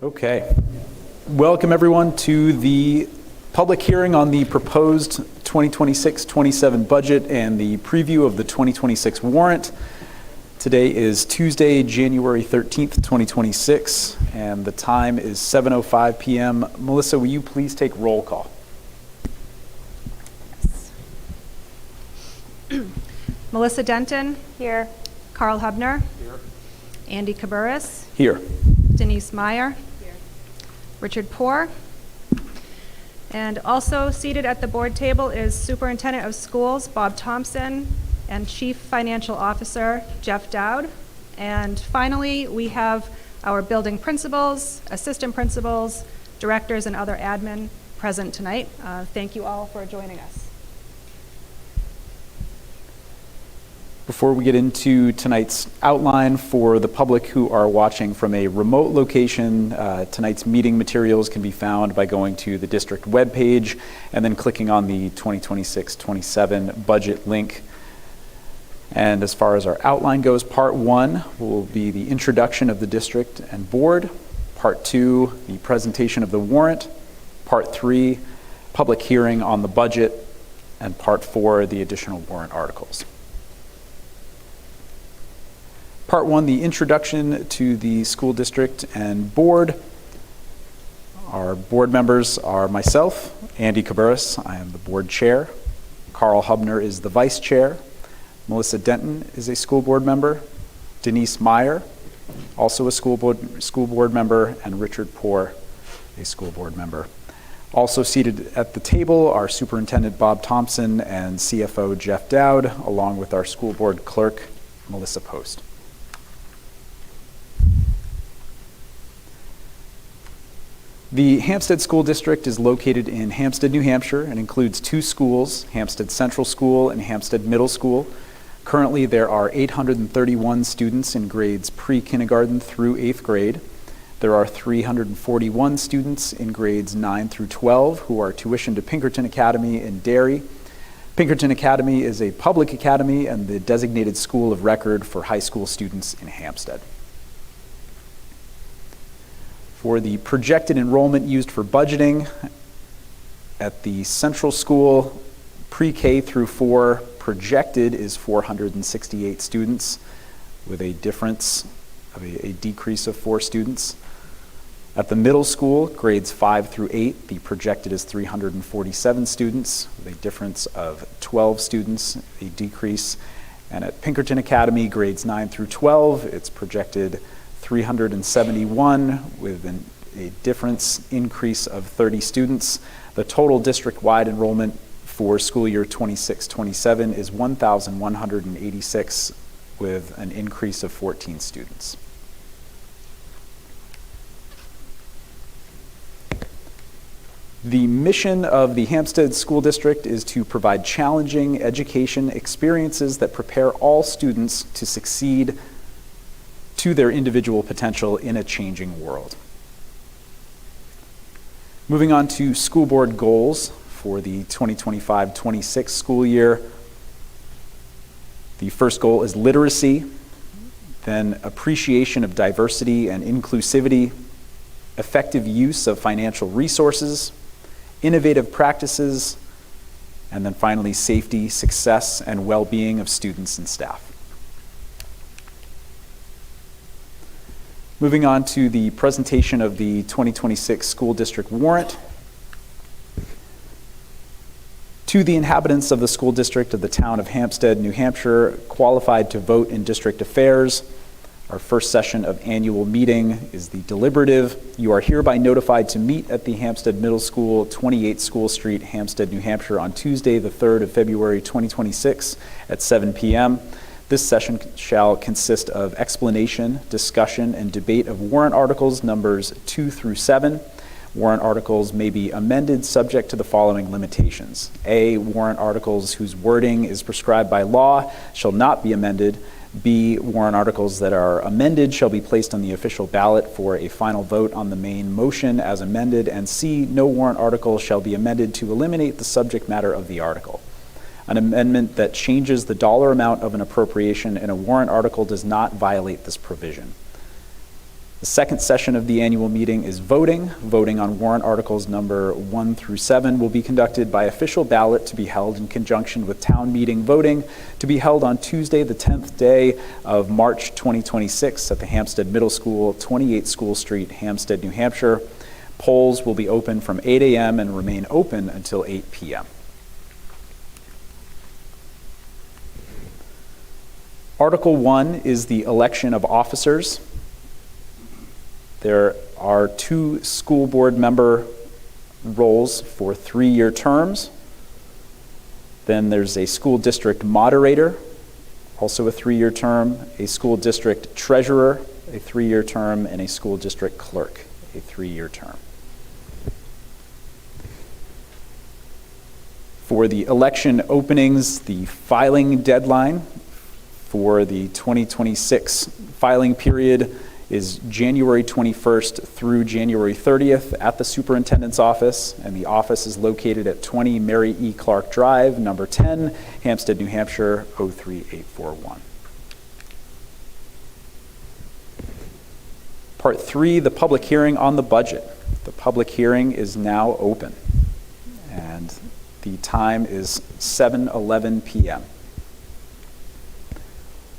Okay. Welcome everyone to the public hearing on the proposed 2026-27 budget and the preview of the 2026 warrant. Today is Tuesday, January 13th, 2026, and the time is 7:05 p.m. Melissa, will you please take roll call? Melissa Denton. Here. Carl Hubner. Here. Andy Cabarrus. Here. Denise Meyer. Here. Richard Poor. And also seated at the board table is Superintendent of Schools Bob Thompson and Chief Financial Officer Jeff Dowd. And finally, we have our building principals, assistant principals, directors, and other admin present tonight. Thank you all for joining us. Before we get into tonight's outline for the public who are watching from a remote location, tonight's meeting materials can be found by going to the district webpage and then clicking on the 2026-27 budget link. And as far as our outline goes, part one will be the introduction of the district and board. Part two, the presentation of the warrant. Part three, public hearing on the budget. And part four, the additional warrant articles. Part one, the introduction to the school district and board. Our board members are myself, Andy Cabarrus. I am the board chair. Carl Hubner is the vice chair. Melissa Denton is a school board member. Denise Meyer, also a school board member, and Richard Poor, a school board member. Also seated at the table are Superintendent Bob Thompson and CFO Jeff Dowd, along with our school board clerk, Melissa Post. The Hampstead School District is located in Hampstead, New Hampshire, and includes two schools, Hampstead Central School and Hampstead Middle School. Currently, there are 831 students in grades pre-kindergarten through 8th grade. There are 341 students in grades 9 through 12 who are tuitioned to Pinkerton Academy in Derry. Pinkerton Academy is a public academy and the designated school of record for high school students in Hampstead. For the projected enrollment used for budgeting, at the Central School, pre-K through 4, projected is 468 students, with a difference of a decrease of 4 students. At the middle school, grades 5 through 8, the projected is 347 students, with a difference of 12 students, a decrease. And at Pinkerton Academy, grades 9 through 12, it's projected 371 with a difference increase of 30 students. The total district-wide enrollment for school year 26-27 is 1,186 with an increase of 14 students. The mission of the Hampstead School District is to provide challenging education experiences that prepare all students to succeed to their individual potential in a changing world. Moving on to school board goals for the 2025-26 school year. The first goal is literacy, then appreciation of diversity and inclusivity, effective use of financial resources, innovative practices, and then finally safety, success, and well-being of students and staff. Moving on to the presentation of the 2026 school district warrant. To the inhabitants of the school district of the town of Hampstead, New Hampshire, qualified to vote in district affairs, our first session of annual meeting is the deliberative. You are hereby notified to meet at the Hampstead Middle School, 28 School Street, Hampstead, New Hampshire, on Tuesday, the 3rd of February, 2026 at 7 p.m. This session shall consist of explanation, discussion, and debate of warrant articles numbers 2 through 7. Warrant articles may be amended subject to the following limitations. A, warrant articles whose wording is prescribed by law shall not be amended. B, warrant articles that are amended shall be placed on the official ballot for a final vote on the main motion as amended. And C, no warrant article shall be amended to eliminate the subject matter of the article. An amendment that changes the dollar amount of an appropriation in a warrant article does not violate this provision. The second session of the annual meeting is voting. Voting on warrant articles number 1 through 7 will be conducted by official ballot to be held in conjunction with town meeting voting to be held on Tuesday, the 10th day of March 2026 at the Hampstead Middle School, 28 School Street, Hampstead, New Hampshire. Polls will be open from 8 a.m. and remain open until 8 p.m. Article 1 is the election of officers. There are 2 school board member roles for 3-year terms. Then there's a school district moderator, also a 3-year term, a school district treasurer, a 3-year term, and a school district clerk, a 3-year term. For the election openings, the filing deadline for the 2026 filing period is January 21st through January 30th at the superintendent's office, and the office is located at 20 Mary E. Clark Drive, number 10, Hampstead, New Hampshire, 03841. Part 3, the public hearing on the budget. The public hearing is now open, and the time is 7:11 p.m.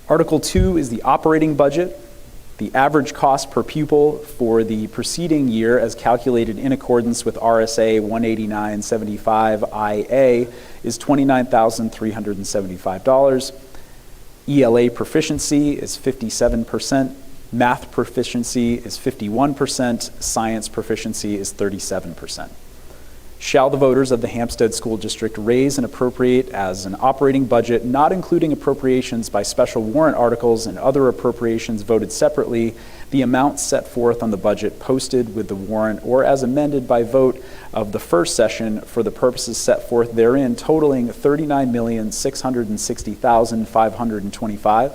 Article 2 is the operating budget. The average cost per pupil for the preceding year, as calculated in accordance with RSA 189.75 IA, is $29,375. ELA proficiency is 57%. Math proficiency is 51%. Science proficiency is 37%. Shall the voters of the Hampstead School District raise and appropriate as an operating budget, not including appropriations by special warrant articles and other appropriations voted separately, the amounts set forth on the budget posted with the warrant or as amended by vote of the first session for the purposes set forth therein, totaling $39,660,525.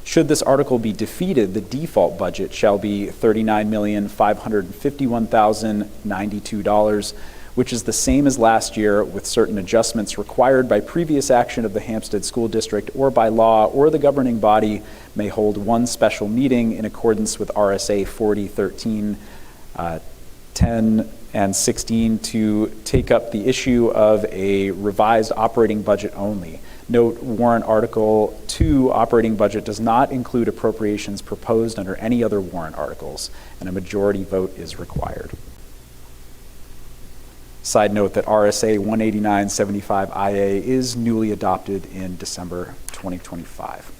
Should this article be defeated, the default budget shall be $39,551,092, which is the same as last year with certain adjustments required by previous action of the Hampstead School District or by law, or the governing body may hold one special meeting in accordance with RSA 4013, 10 and 16 to take up the issue of a revised operating budget only. Note, warrant article 2 operating budget does not include appropriations proposed under any other warrant articles, and a majority vote is required. Side note that RSA 189.75 IA is newly adopted in December 2025.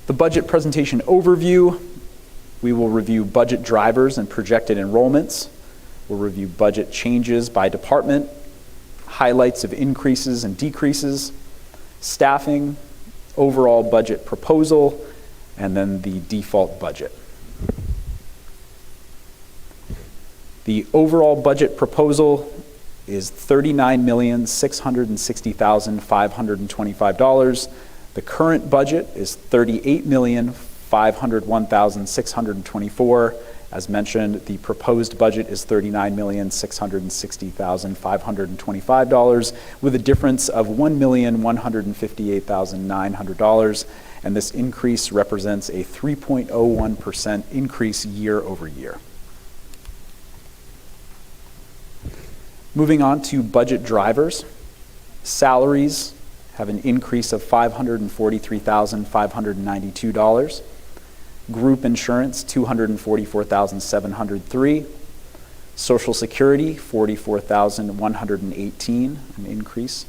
The budget presentation overview. We will review budget drivers and projected enrollments. We'll review budget changes by department, highlights of increases and decreases, staffing, overall budget proposal, and then the default budget. The overall budget proposal is $39,660,525. The current budget is $38,501,624. As mentioned, the proposed budget is $39,660,525, with a difference of $1,158,900, and this increase represents a 3.01% increase year over year. Moving on to budget drivers. Salaries have an increase of $543,592. Group insurance, $244,703. Social Security, $44,118, an increase.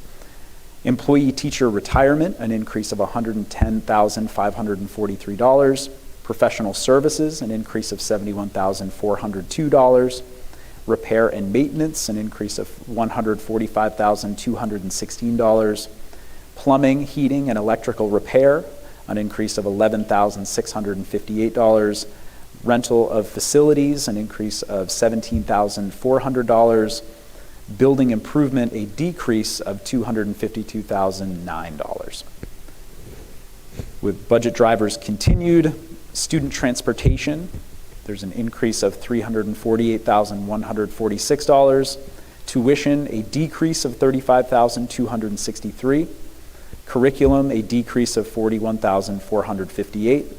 Employee teacher retirement, an increase of $110,543. Professional services, an increase of $71,402. Repair and maintenance, an increase of $145,216. Plumbing, heating, and electrical repair, an increase of $11,658. Rental of facilities, an increase of $17,400. Building improvement, a decrease of $252,009. With budget drivers continued, student transportation, there's an increase of $348,146. Tuition, a decrease of $35,263. Curriculum, a decrease of $41,458.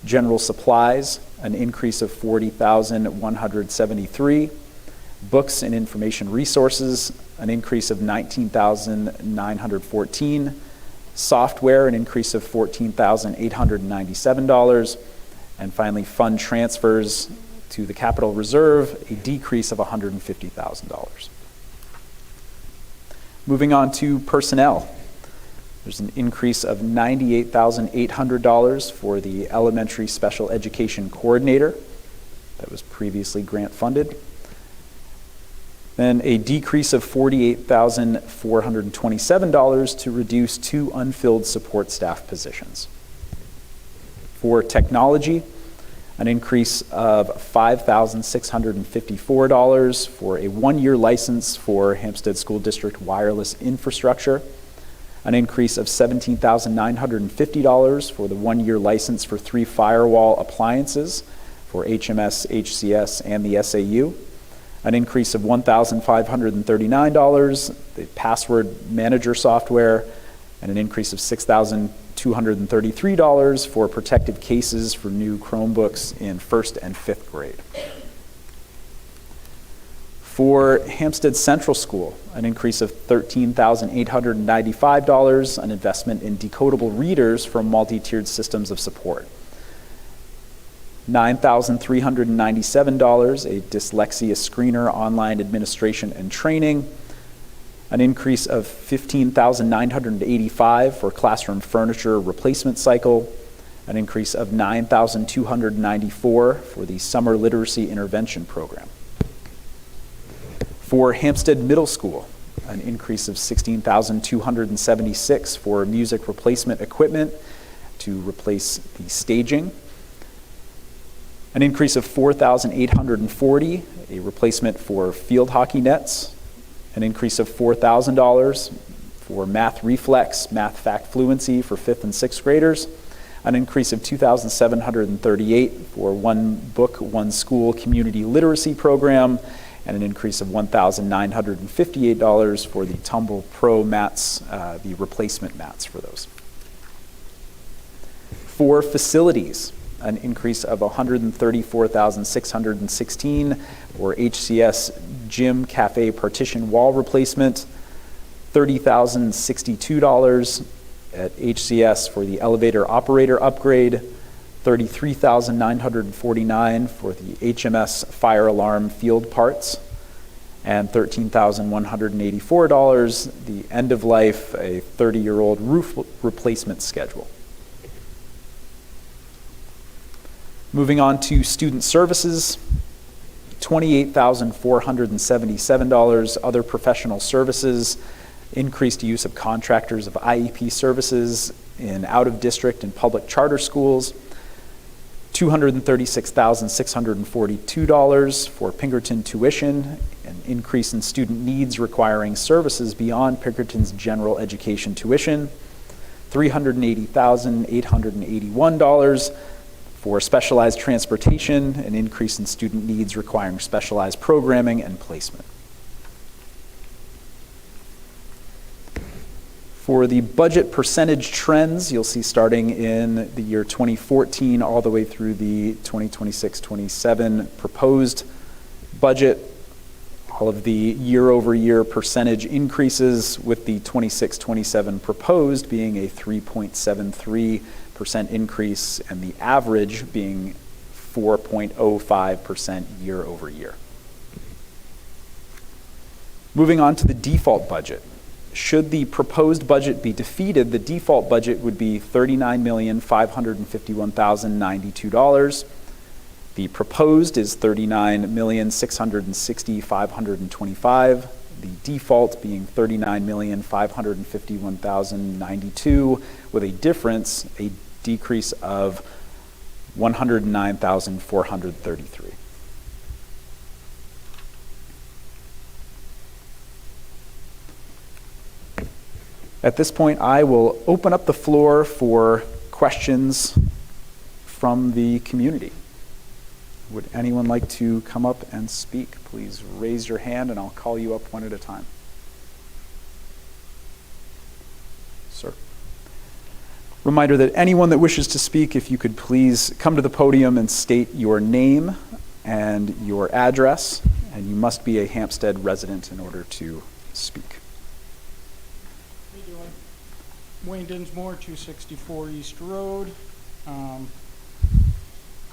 General supplies, an increase of $40,173. Books and information resources, an increase of $19,914. Software, an increase of $14,897. And finally, fund transfers to the capital reserve, a decrease of $150,000. Moving on to personnel. There's an increase of $98,800 for the elementary special education coordinator that was previously grant funded. Then a decrease of $48,427 to reduce 2 unfilled support staff positions. For technology, an increase of $5,654 for a 1-year license for Hampstead School District wireless infrastructure, an increase of $17,950 for the 1-year license for 3 firewall appliances for HMS, HCS, and the SAU, an increase of $1,539, the password manager software, and an increase of $6,233 for protected cases for new Chromebooks in 1st and 5th grade. For Hampstead Central School, an increase of $13,895, an investment in decodable readers from multi-tiered systems of support. $9,397, a dyslexia screener, online administration and training. An increase of $15,985 for classroom furniture replacement cycle. An increase of $9,294 for the summer literacy intervention program. For Hampstead Middle School, an increase of $16,276 for music replacement equipment to replace the staging. An increase of $4,840, a replacement for field hockey nets. An increase of $4,000 for math reflex, math fact fluency for 5th and 6th graders. An increase of $2,738 for One Book, One School community literacy program, and an increase of $1,958 for the Tumble Pro mats, the replacement mats for those. For facilities, an increase of $134,616 for HCS gym cafe partition wall replacement, $30,062 at HCS for the elevator operator upgrade, $33,949 for the HMS fire alarm field parts, and $13,184 the end of life, a 30-year-old roof replacement schedule. Moving on to student services, $28,477, other professional services, increased use of contractors of IEP services in out-of-district and public charter schools, $236,642 for Pinkerton tuition, an increase in student needs requiring services beyond Pinkerton's general education tuition, $380,881 for specialized transportation, an increase in student needs requiring specialized programming and placement. For the budget percentage trends, you'll see starting in the year 2014 all the way through the 2026-27 proposed budget, all of the year-over-year percentage increases, with the 26-27 proposed being a 3.73% increase and the average being 4.05% year over year. Moving on to the default budget. Should the proposed budget be defeated, the default budget would be $39,551,092. The proposed is $39,660,525. The default being $39,551,092, with a difference, a decrease of $109,433. At this point, I will open up the floor for questions from the community. Would anyone like to come up and speak? Please raise your hand and I'll call you up one at a time. Sir. Reminder that anyone that wishes to speak, if you could please come to the podium and state your name and your address, and you must be a Hampstead resident in order to speak. How you doing? Wayne Dinsmore, 264 East Road.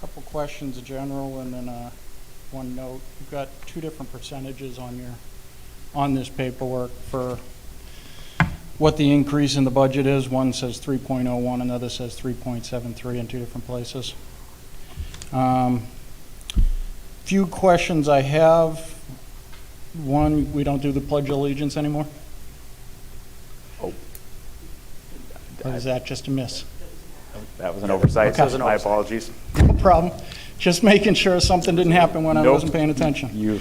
Couple questions in general and then one note. You've got two different percentages on this paperwork for what the increase in the budget is. One says 3.01, another says 3.73 in two different places. Few questions I have. One, we don't do the Pledge of Allegiance anymore? Oh, Or is that just a miss? that was an oversight. Okay. My apologies. No problem. Just making sure something didn't happen when I Nope. wasn't paying attention. You,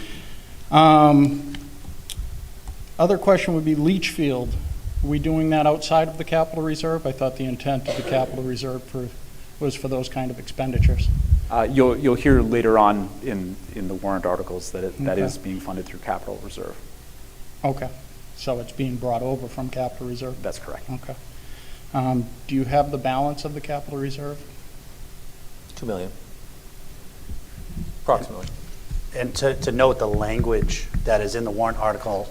Other question would be leach field. Are we doing that outside of the capital reserve? I thought the intent of the capital reserve was for those kind of expenditures. you'll hear later on in the warrant articles that that Okay. is being funded through capital reserve. Okay, so it's being brought over from capital reserve? That's correct. Okay. Do you have the balance of the capital reserve? 2 million, approximately. And to note, the language that is in the warrant article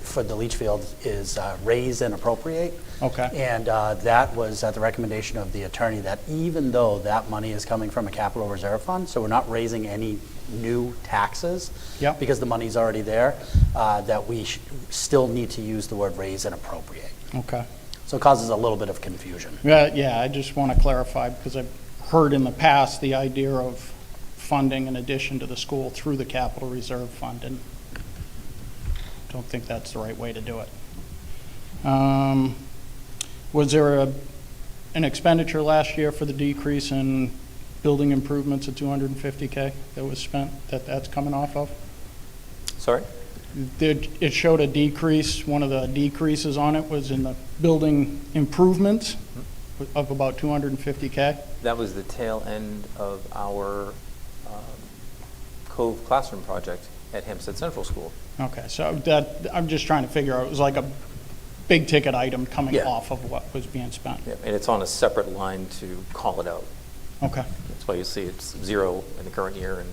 for the leach field is raise and appropriate. Okay. And that was at the recommendation of the attorney, that even though that money is coming from a capital reserve fund, so we're not raising any new taxes, Yep. because the money's already there, that we still need to use the word raise and appropriate. Okay. So it causes a little bit of confusion. Yeah, I just want to clarify, because I've heard in the past the idea of funding in addition to the school through the capital reserve fund, and don't think that's the right way to do it. Was there an expenditure last year for the decrease in building improvements of $250K that was spent, that's coming off of? Sorry? It showed a decrease, one of the decreases on it was in the building improvements of about $250K. That was the tail end of our Cove Classroom project at Hampstead Central School. Okay, so that, I'm just trying to figure out, it was like a big ticket item coming Yeah. off of what was being spent. Yep, and it's on a separate line to call it out. Okay, That's why you see it's 0 in the current year and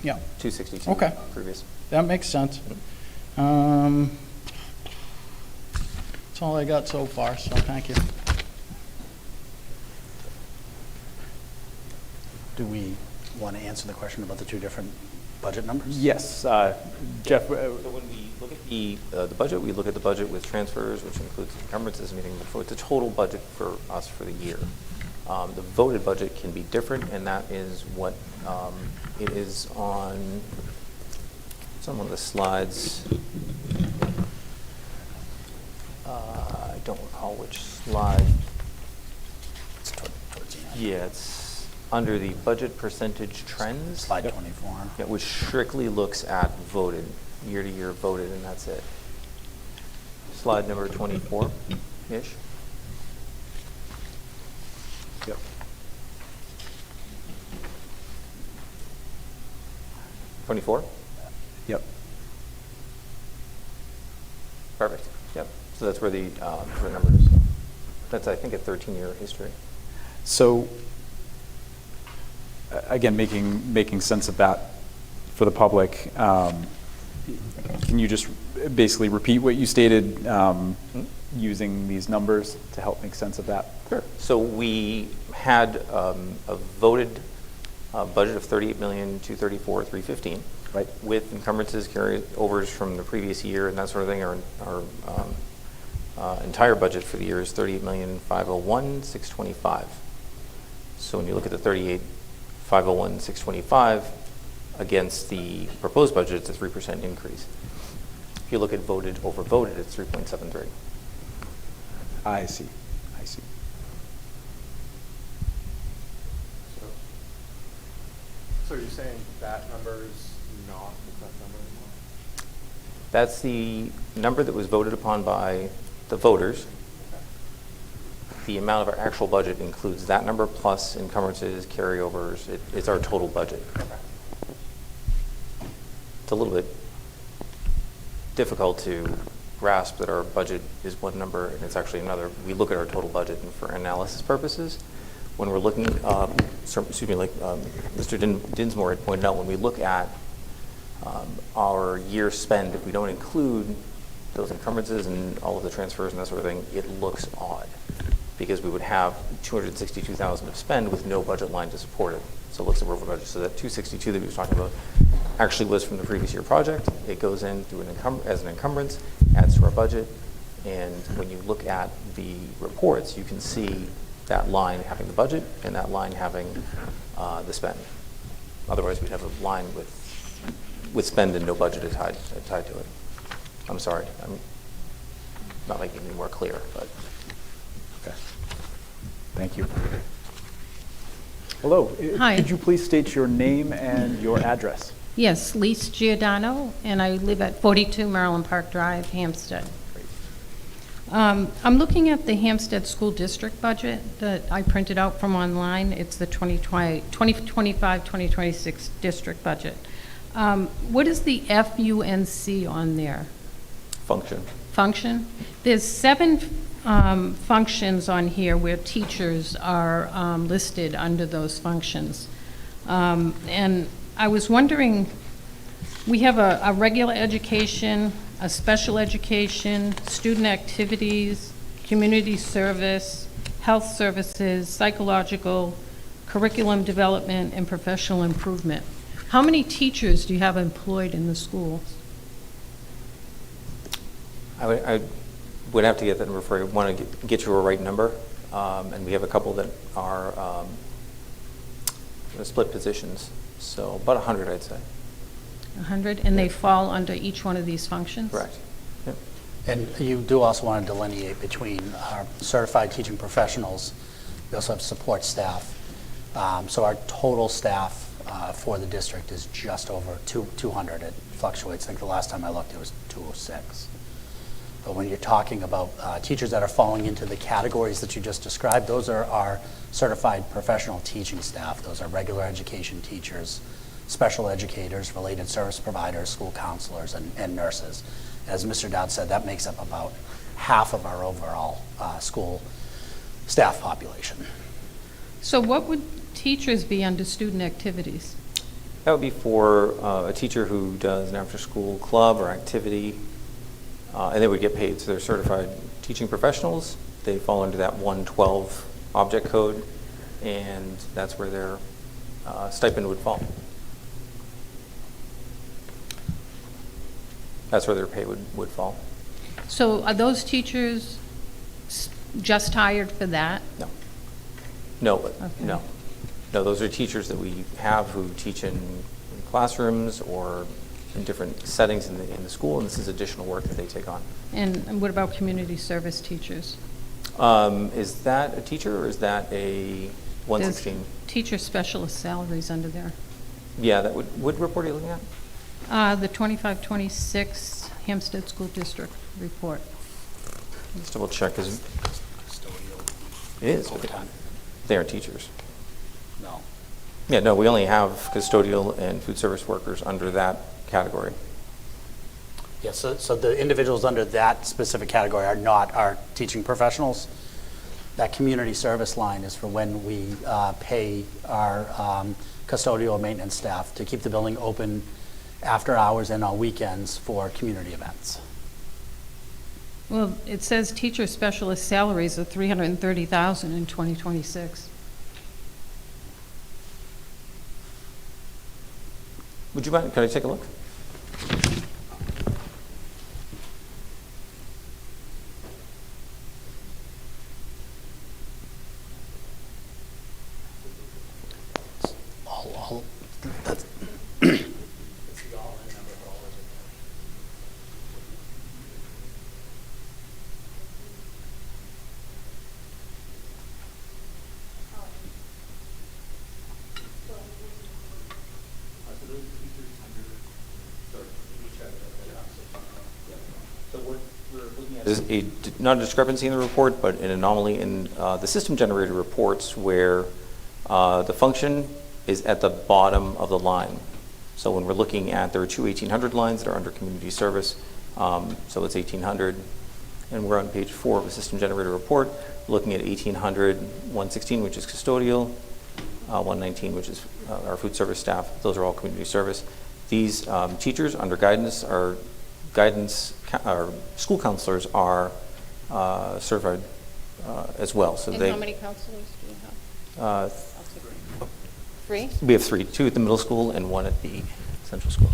yeah, 262 Okay. previous. that makes sense. That's all I got so far, so thank you. Do we want to answer the question about the two different budget numbers? Yes, Jeff, So when we look at the budget, we look at the budget with transfers, which includes encumbrances, meaning it's a total budget for us for the year. The voted budget can be different, and that is what it is on. It's on one of the slides. I don't recall which slide. It's towards the end. Yeah, it's under the budget percentage trends. Slide 24. Yeah, which strictly looks at voted, year-to-year voted, and that's it. Slide number 24-ish. Yep. '24? Yep. Perfect, yep. So that's where the number is. That's, I think, a 13-year history. So, again, making sense of that for the public, can you just basically repeat what you stated using these numbers to help make sense of that? Sure. So we had a voted budget of $38,234,315. Right. With encumbrances, carryovers from the previous year and that sort of thing. Our entire budget for the year is $38,501,625. So when you look at the $38,501,625 against the proposed budget, it's a 3% increase. If you look at voted over voted, it's 3.73. I see. So you're saying that number is not the correct number anymore? That's the number that was voted upon by the voters. The amount of our actual budget includes that number plus encumbrances, carryovers. It's our total budget. It's a little bit difficult to grasp that our budget is one number and it's actually another. We look at our total budget, and for analysis purposes, when we're looking, like Mr. Dinsmore had pointed out, when we look at our year spend, if we don't include those encumbrances and all of the transfers and that sort of thing, it looks odd, because we would have $262,000 of spend with no budget line to support it. So it looks like we're over budget. So that 262 that we were talking about actually was from the previous year project. It goes in through as an encumbrance, adds to our budget, and when you look at the reports, you can see that line having the budget and that line having the spend. Otherwise, we'd have a line with spend and no budget tied to it. I'm sorry, I'm not making it any more clear, but. Okay. Thank you. Hello. Hi. Could you please state your name and your address? Yes, Lise Giordano, and I live at 42 Maryland Park Drive, Hampstead. I'm looking at the Hampstead School District budget that I printed out from online. It's the 2025-2026 district budget. What is the FUNC on there? Function. Function? There's 7 functions on here where teachers are listed under those functions. And I was wondering, we have a regular education, a special education, student activities, community service, health services, psychological, curriculum development, and professional improvement. How many teachers do you have employed in the schools? I would have to get that number for you. I want to get you a right number, and we have a couple that are split positions, so about 100, I'd say. 100, and they fall under each one of these functions? Correct. Yep. And you do also want to delineate between our certified teaching professionals. We also have support staff. So our total staff for the district is just over 200. It fluctuates. I think the last time I looked, it was 206. But when you're talking about teachers that are falling into the categories that you just described, those are our certified professional teaching staff. Those are regular education teachers, special educators, related service providers, school counselors, and nurses. As Mr. Dowd said, that makes up about half of our overall school staff population. So what would teachers be under student activities? That would be for a teacher who does an after-school club or activity, and they would get paid. So they're certified teaching professionals. They fall under that 112 object code, and that's where their stipend would fall. That's where their pay would fall. So are those teachers just hired for that? No. No, Okay. no. No, those are teachers that we have who teach in classrooms or in different settings in the school, and this is additional work that they take on. And what about community service teachers? Is that a teacher or is that a 116? There's teacher specialist salaries under there. Yeah, that what report are you looking at? The 25-26 Hampstead School District report. Let's double check, because it is, but they aren't teachers. No. Yeah, no, we only have custodial and food service workers under that category. Yeah, so the individuals under that specific category are not our teaching professionals. That community service line is for when we pay our custodial maintenance staff to keep the building open after hours and on weekends for community events. Well, it says teacher specialist salaries of $330,000 in 2026. Would you mind, can I take a look? All that's There's not a discrepancy in the report, but an anomaly in the system-generated reports where the function is at the bottom of the line. So when we're looking at, there are two 1800 lines that are under community service, So it's 1,800. And we're on page 4 of the system generator report, looking at 1,800, 116, which is custodial, 119, which is our food service staff. Those are all community service. These teachers under guidance, our school counselors are certified as well. So And how many counselors do you have? Three? we have 3, 2 at the middle school and 1 at the central school.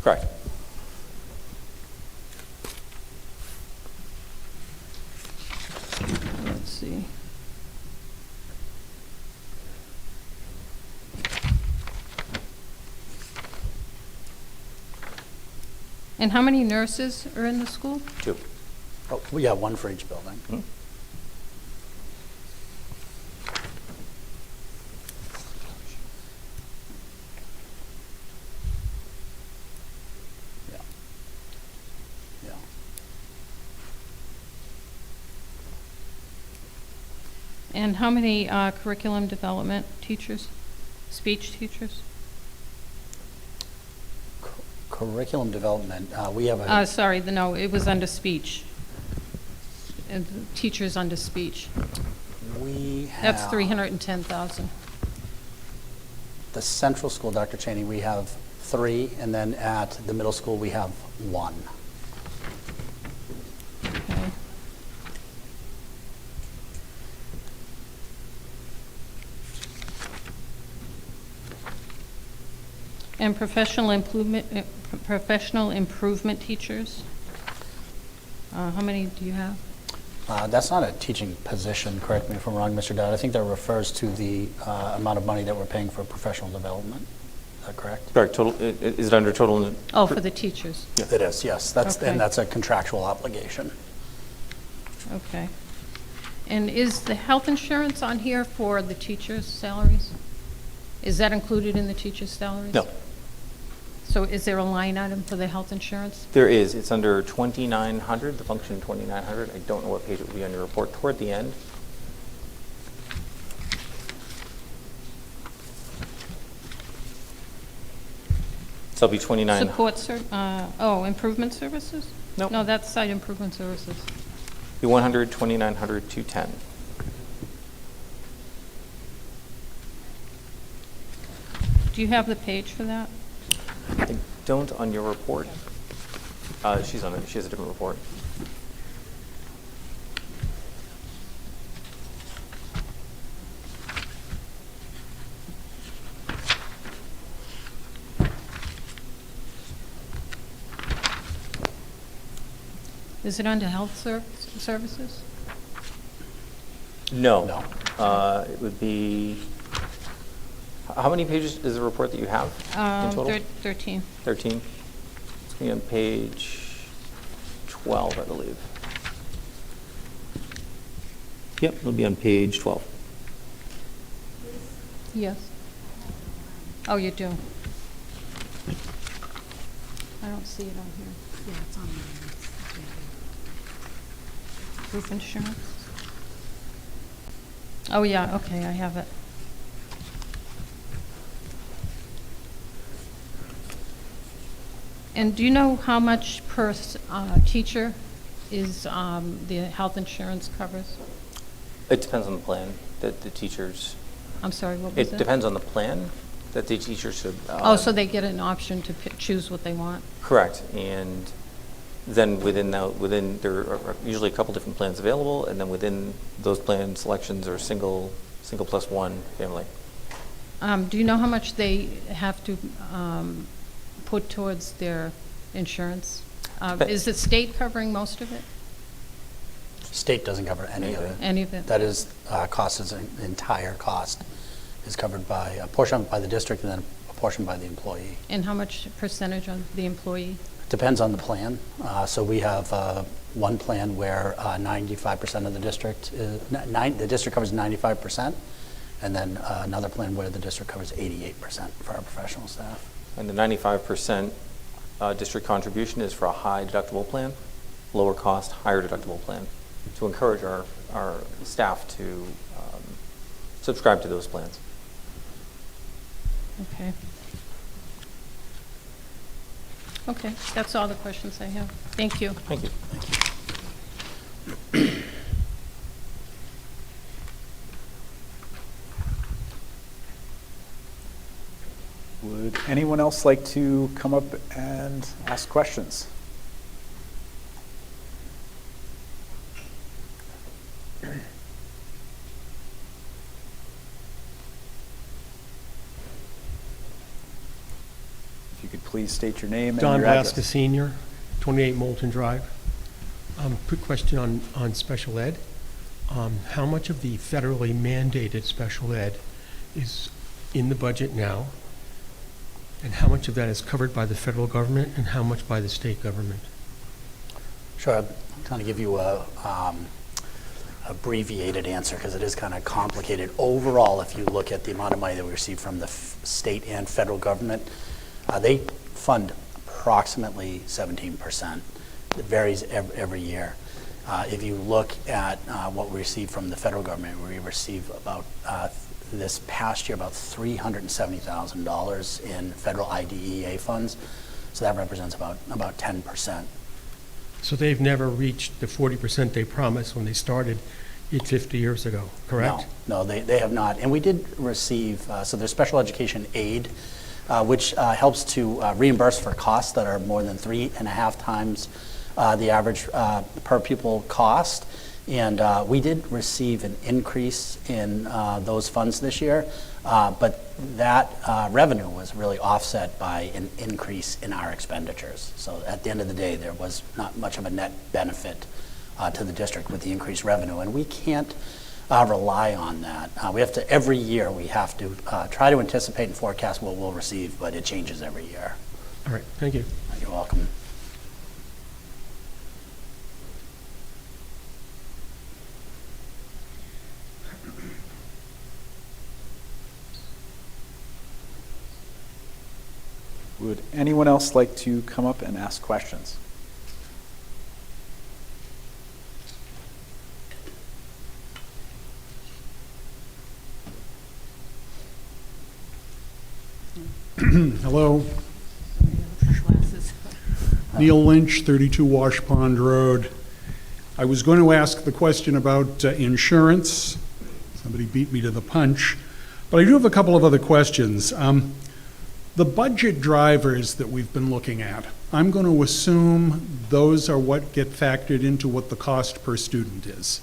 Correct. Let's see. And how many nurses are in the school? 2. Oh, we have one for each building. Hmm? Yeah. Yeah. And how many curriculum development teachers, speech teachers? Curriculum development, we have a, Sorry, no, it was under speech. Teachers under speech. we have. That's 310,000. The central school, Dr. Cheney, we have 3, and then at the middle school, we have 1. Okay. And professional improvement teachers? How many do you have? That's not a teaching position, correct me if I'm wrong, Mr. Dowd. I think that refers to the amount of money that we're paying for professional development. Is that correct? Correct. Total, is it under total? Oh, for the teachers. It is, yes. That's, Okay. and that's a contractual obligation. Okay. And is the health insurance on here for the teachers' salaries? Is that included in the teachers' salaries? No. So is there a line item for the health insurance? There is. It's under 2900, the function 2900. I don't know what page it will be on your report, toward the end. So it'll be 29. Support, improvement services? Nope. No, that's site improvement services. Be 100, 2900, 210. Do you have the page for that? I don't on your report. She's on it. She has a different report. Is it under health services? No. No. It would be, how many pages is the report that you have in total? 13. 13. It's going to be on page 12, I believe. Yep, it'll be on page 12. Yes. Oh, you do? I don't see it on here. Yeah, it's on there. Group insurance? Oh, yeah, okay, I have it. And do you know how much per teacher is the health insurance covers? It depends on the plan that the teachers, I'm sorry, what was it? it depends on the plan that the teachers should. Oh, so they get an option to choose what they want? Correct. And then there are usually a couple different plans available, and then within those plan selections are single plus one family. Do you know how much they have to put towards their insurance? Is the state covering most of it? State doesn't cover any of it. Any of it? That is, cost is an entire cost is covered by, a portion by the district and then a portion by the employee. And how much percentage on the employee? Depends on the plan. So we have one plan where 95% of the district, the district covers 95%, and then another plan where the district covers 88% for our professional staff. And the 95% district contribution is for a high deductible plan, lower cost, higher deductible plan, to encourage our staff to subscribe to those plans. Okay. Okay, that's all the questions I have. Thank you. Thank you. Would anyone else like to come up and ask questions? If you could please state your name and Don your address. Vasca Senior, 28 Moulton Drive. Quick question on special ed. How much of the federally mandated special ed is in the budget now? And how much of that is covered by the federal government and how much by the state government? Sure, I'm trying to give you a abbreviated answer because it is kind of complicated. Overall, if you look at the amount of money that we receive from the state and federal government, they fund approximately 17%. It varies every year. If you look at what we receive from the federal government, we receive about, this past year, about $370,000 in federal IDEA funds. So that represents about 10%. So they've never reached the 40% they promised when they started it 50 years ago, correct? No, they have not. And we did receive, so there's special education aid, which helps to reimburse for costs that are more than 3.5 times the average per pupil cost. And we did receive an increase in those funds this year, but that revenue was really offset by an increase in our expenditures. So at the end of the day, there was not much of a net benefit to the district with the increased revenue, and we can't rely on that. We have to, every year, we have to try to anticipate and forecast what we'll receive, but it changes every year. All right, thank you. You're welcome. Would anyone else like to come up and ask questions? Hello, Neil Lynch, 32 Wash Pond Road. I was going to ask the question about insurance. Somebody beat me to the punch. But I do have a couple of other questions. The budget drivers that we've been looking at, I'm going to assume those are what get factored into what the cost per student is.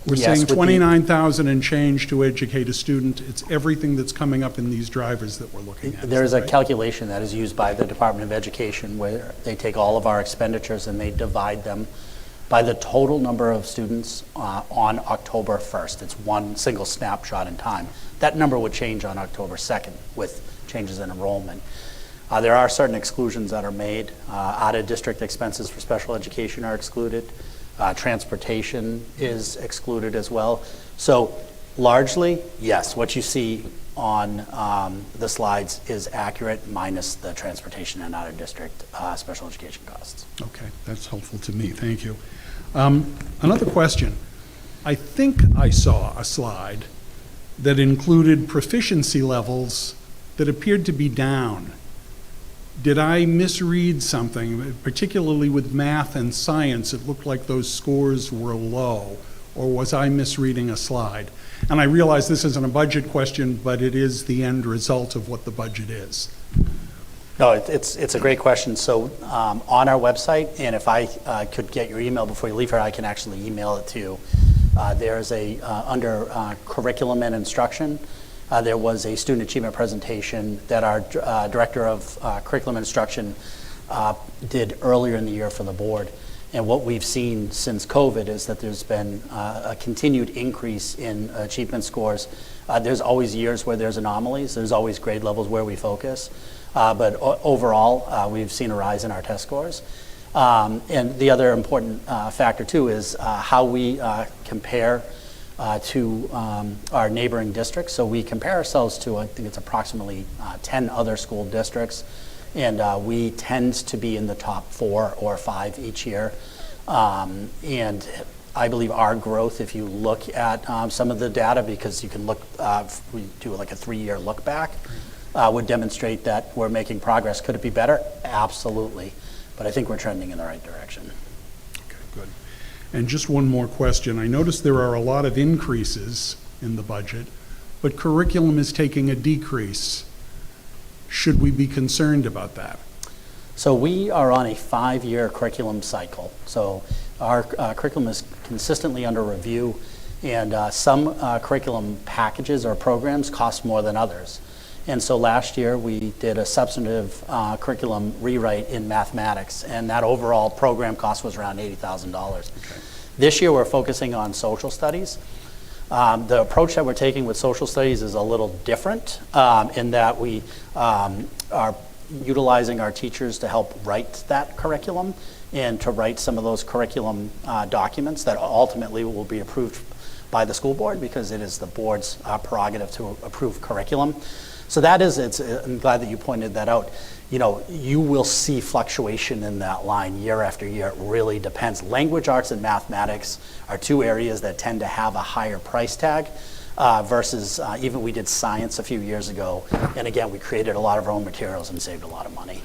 We're Yes, saying with the- 29,000 and change to educate a student. It's everything that's coming up in these drivers that we're looking at. There is a right? calculation that is used by the Department of Education where they take all of our expenditures and they divide them by the total number of students on October 1st. It's one single snapshot in time. That number would change on October 2nd with changes in enrollment. There are certain exclusions that are made. Out-of-district expenses for special education are excluded. Transportation is excluded as well. So largely, yes, what you see on the slides is accurate minus the transportation and out-of-district special education costs. Okay, that's helpful to me, thank you. Another question. I think I saw a slide that included proficiency levels that appeared to be down. Did I misread something? Particularly with math and science, it looked like those scores were low, or was I misreading a slide? And I realize this isn't a budget question, but it is the end result of what the budget is. No, it's a great question. So on our website, and if I could get your email before you leave here, I can actually email it to you. There's a, under curriculum and instruction, there was a student achievement presentation that our director of curriculum and instruction did earlier in the year for the board. And what we've seen since COVID is that there's been a continued increase in achievement scores. There's always years where there's anomalies. There's always grade levels where we focus. But overall, we've seen a rise in our test scores. And the other important factor, too, is how we compare to our neighboring districts. So we compare ourselves to, I think it's approximately 10 other school districts. And we tend to be in the top 4 or 5 each year. And I believe our growth, if you look at some of the data, because you can look, we do like a 3-year look back, would demonstrate that we're making progress. Could it be better? Absolutely. But I think we're trending in the right direction. Okay, good. And just one more question. I noticed there are a lot of increases in the budget, but curriculum is taking a decrease. Should we be concerned about that? So we are on a 5-year curriculum cycle. So our curriculum is consistently under review, and some curriculum packages or programs cost more than others. And so last year we did a substantive curriculum rewrite in mathematics, and that overall program cost was around $80,000. Okay. This year we're focusing on social studies. The approach that we're taking with social studies is a little different in that we are utilizing our teachers to help write that curriculum and to write some of those curriculum documents that ultimately will be approved by the school board, because it is the board's prerogative to approve curriculum. So that is, I'm glad that you pointed that out. You know, you will see fluctuation in that line year after year. It really depends. Language arts and mathematics are two areas that tend to have a higher price tag versus even we did science a few years ago. And again, we created a lot of our own materials and saved a lot of money.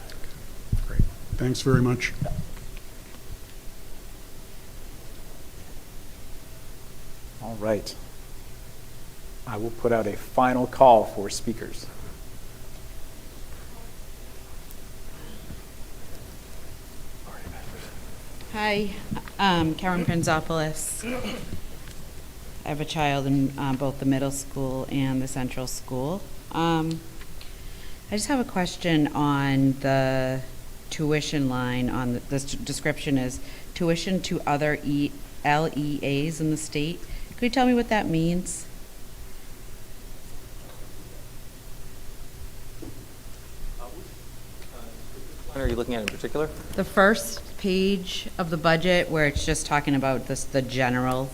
Great. Thanks very much. All right. I will put out a final call for speakers. Hi, Karen Prinzopoulos. I have a child in both the middle school and the central school. I just have a question on the tuition line. On the description is tuition to other LEAs in the state. Could you tell me what that means? What are you looking at in particular? The first page of the budget where it's just talking about the general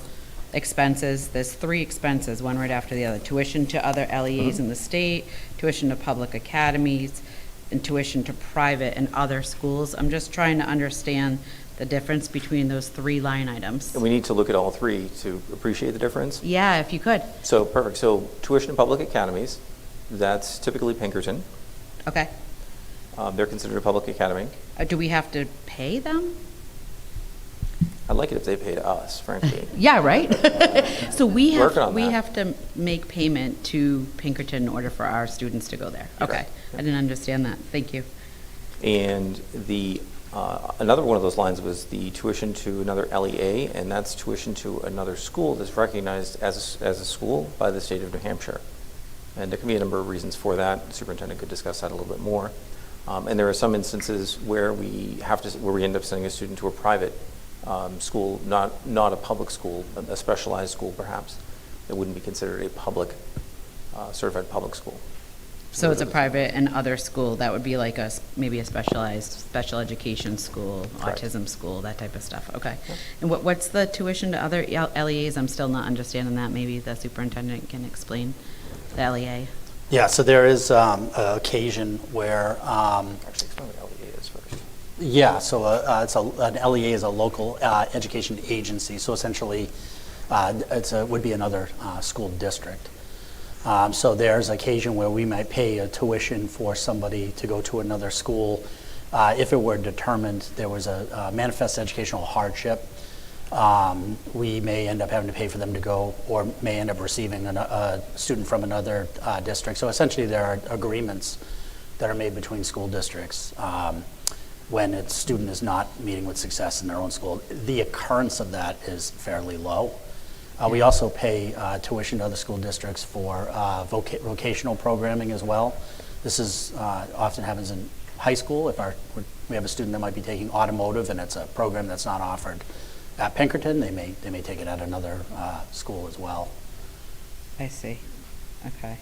expenses. There's 3 expenses, one right after the other. Tuition to other LEAs in the state, tuition to public academies, and tuition to private and other schools. I'm just trying to understand the difference between those 3 line items. And we need to look at all 3 to appreciate the difference. Yeah, if you could. So, perfect. So tuition to public academies, that's typically Pinkerton. Okay. They're considered a public academy. Do we have to pay them? I'd like it if they paid us, frankly. Yeah, right? So we Working on that. have to make payment to Pinkerton in order for our students to go there. Okay. Correct. I didn't understand that. Thank you. And the another one of those lines was the tuition to another LEA, and that's tuition to another school that's recognized as a school by the state of New Hampshire. And there can be a number of reasons for that. The superintendent could discuss that a little bit more. And there are some instances where we end up sending a student to a private school, not a public school, a specialized school perhaps, that wouldn't be considered a public, certified public school. So it's a private and other school. That would be like maybe a specialized special education school, Correct. autism school, that type of stuff. Okay. And what's the tuition to other LEAs? I'm still not understanding that. Maybe the superintendent can explain the LEA. Yeah, so there is an occasion where, Actually, explain what LEA is first. yeah, so an LEA is a local education agency. So essentially, would be another school district. So there's occasion where we might pay a tuition for somebody to go to another school if it were determined there was a manifest educational hardship. We may end up having to pay for them to go, or may end up receiving a student from another district. So essentially there are agreements that are made between school districts when a student is not meeting with success in their own school. The occurrence of that is fairly low. We also pay tuition to other school districts for vocational programming as well. This is often happens in high school. If we have a student that might be taking automotive and it's a program that's not offered at Pinkerton, they may take it at another school as well. I see. Okay.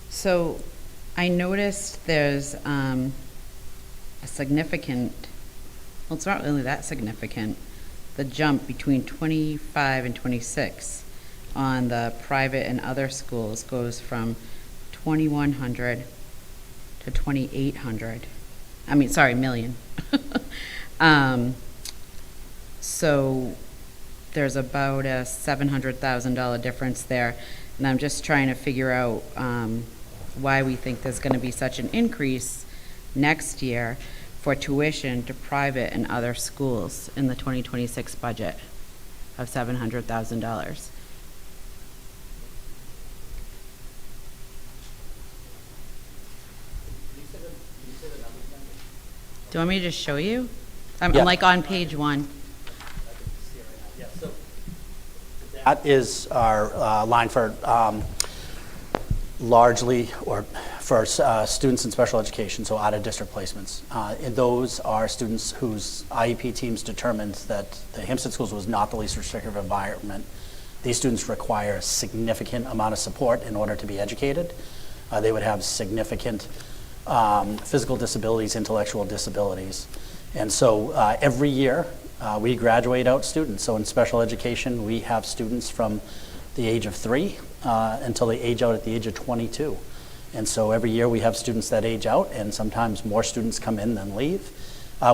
So I noticed there's a significant, well, it's not really that significant, the jump between 25 and 26 on the private and other schools goes from 2,100 to 2,800. I mean, sorry, million. So there's about a $700,000 difference there. And I'm just trying to figure out why we think there's going to be such an increase next year for tuition to private and other schools in the 2026 budget of $700,000. Do you want me to just show you? I'm Yeah. like on page 1. That is our line for largely, or for students in special education, so out-of-district placements. And those are students whose IEP teams determined that the Hampstead Schools was not the least restrictive environment. These students require a significant amount of support in order to be educated. They would have significant physical disabilities, intellectual disabilities. And so every year, we graduate out students. So in special education, we have students from the age of 3 until they age out at the age of 22. And so every year we have students that age out, and sometimes more students come in than leave.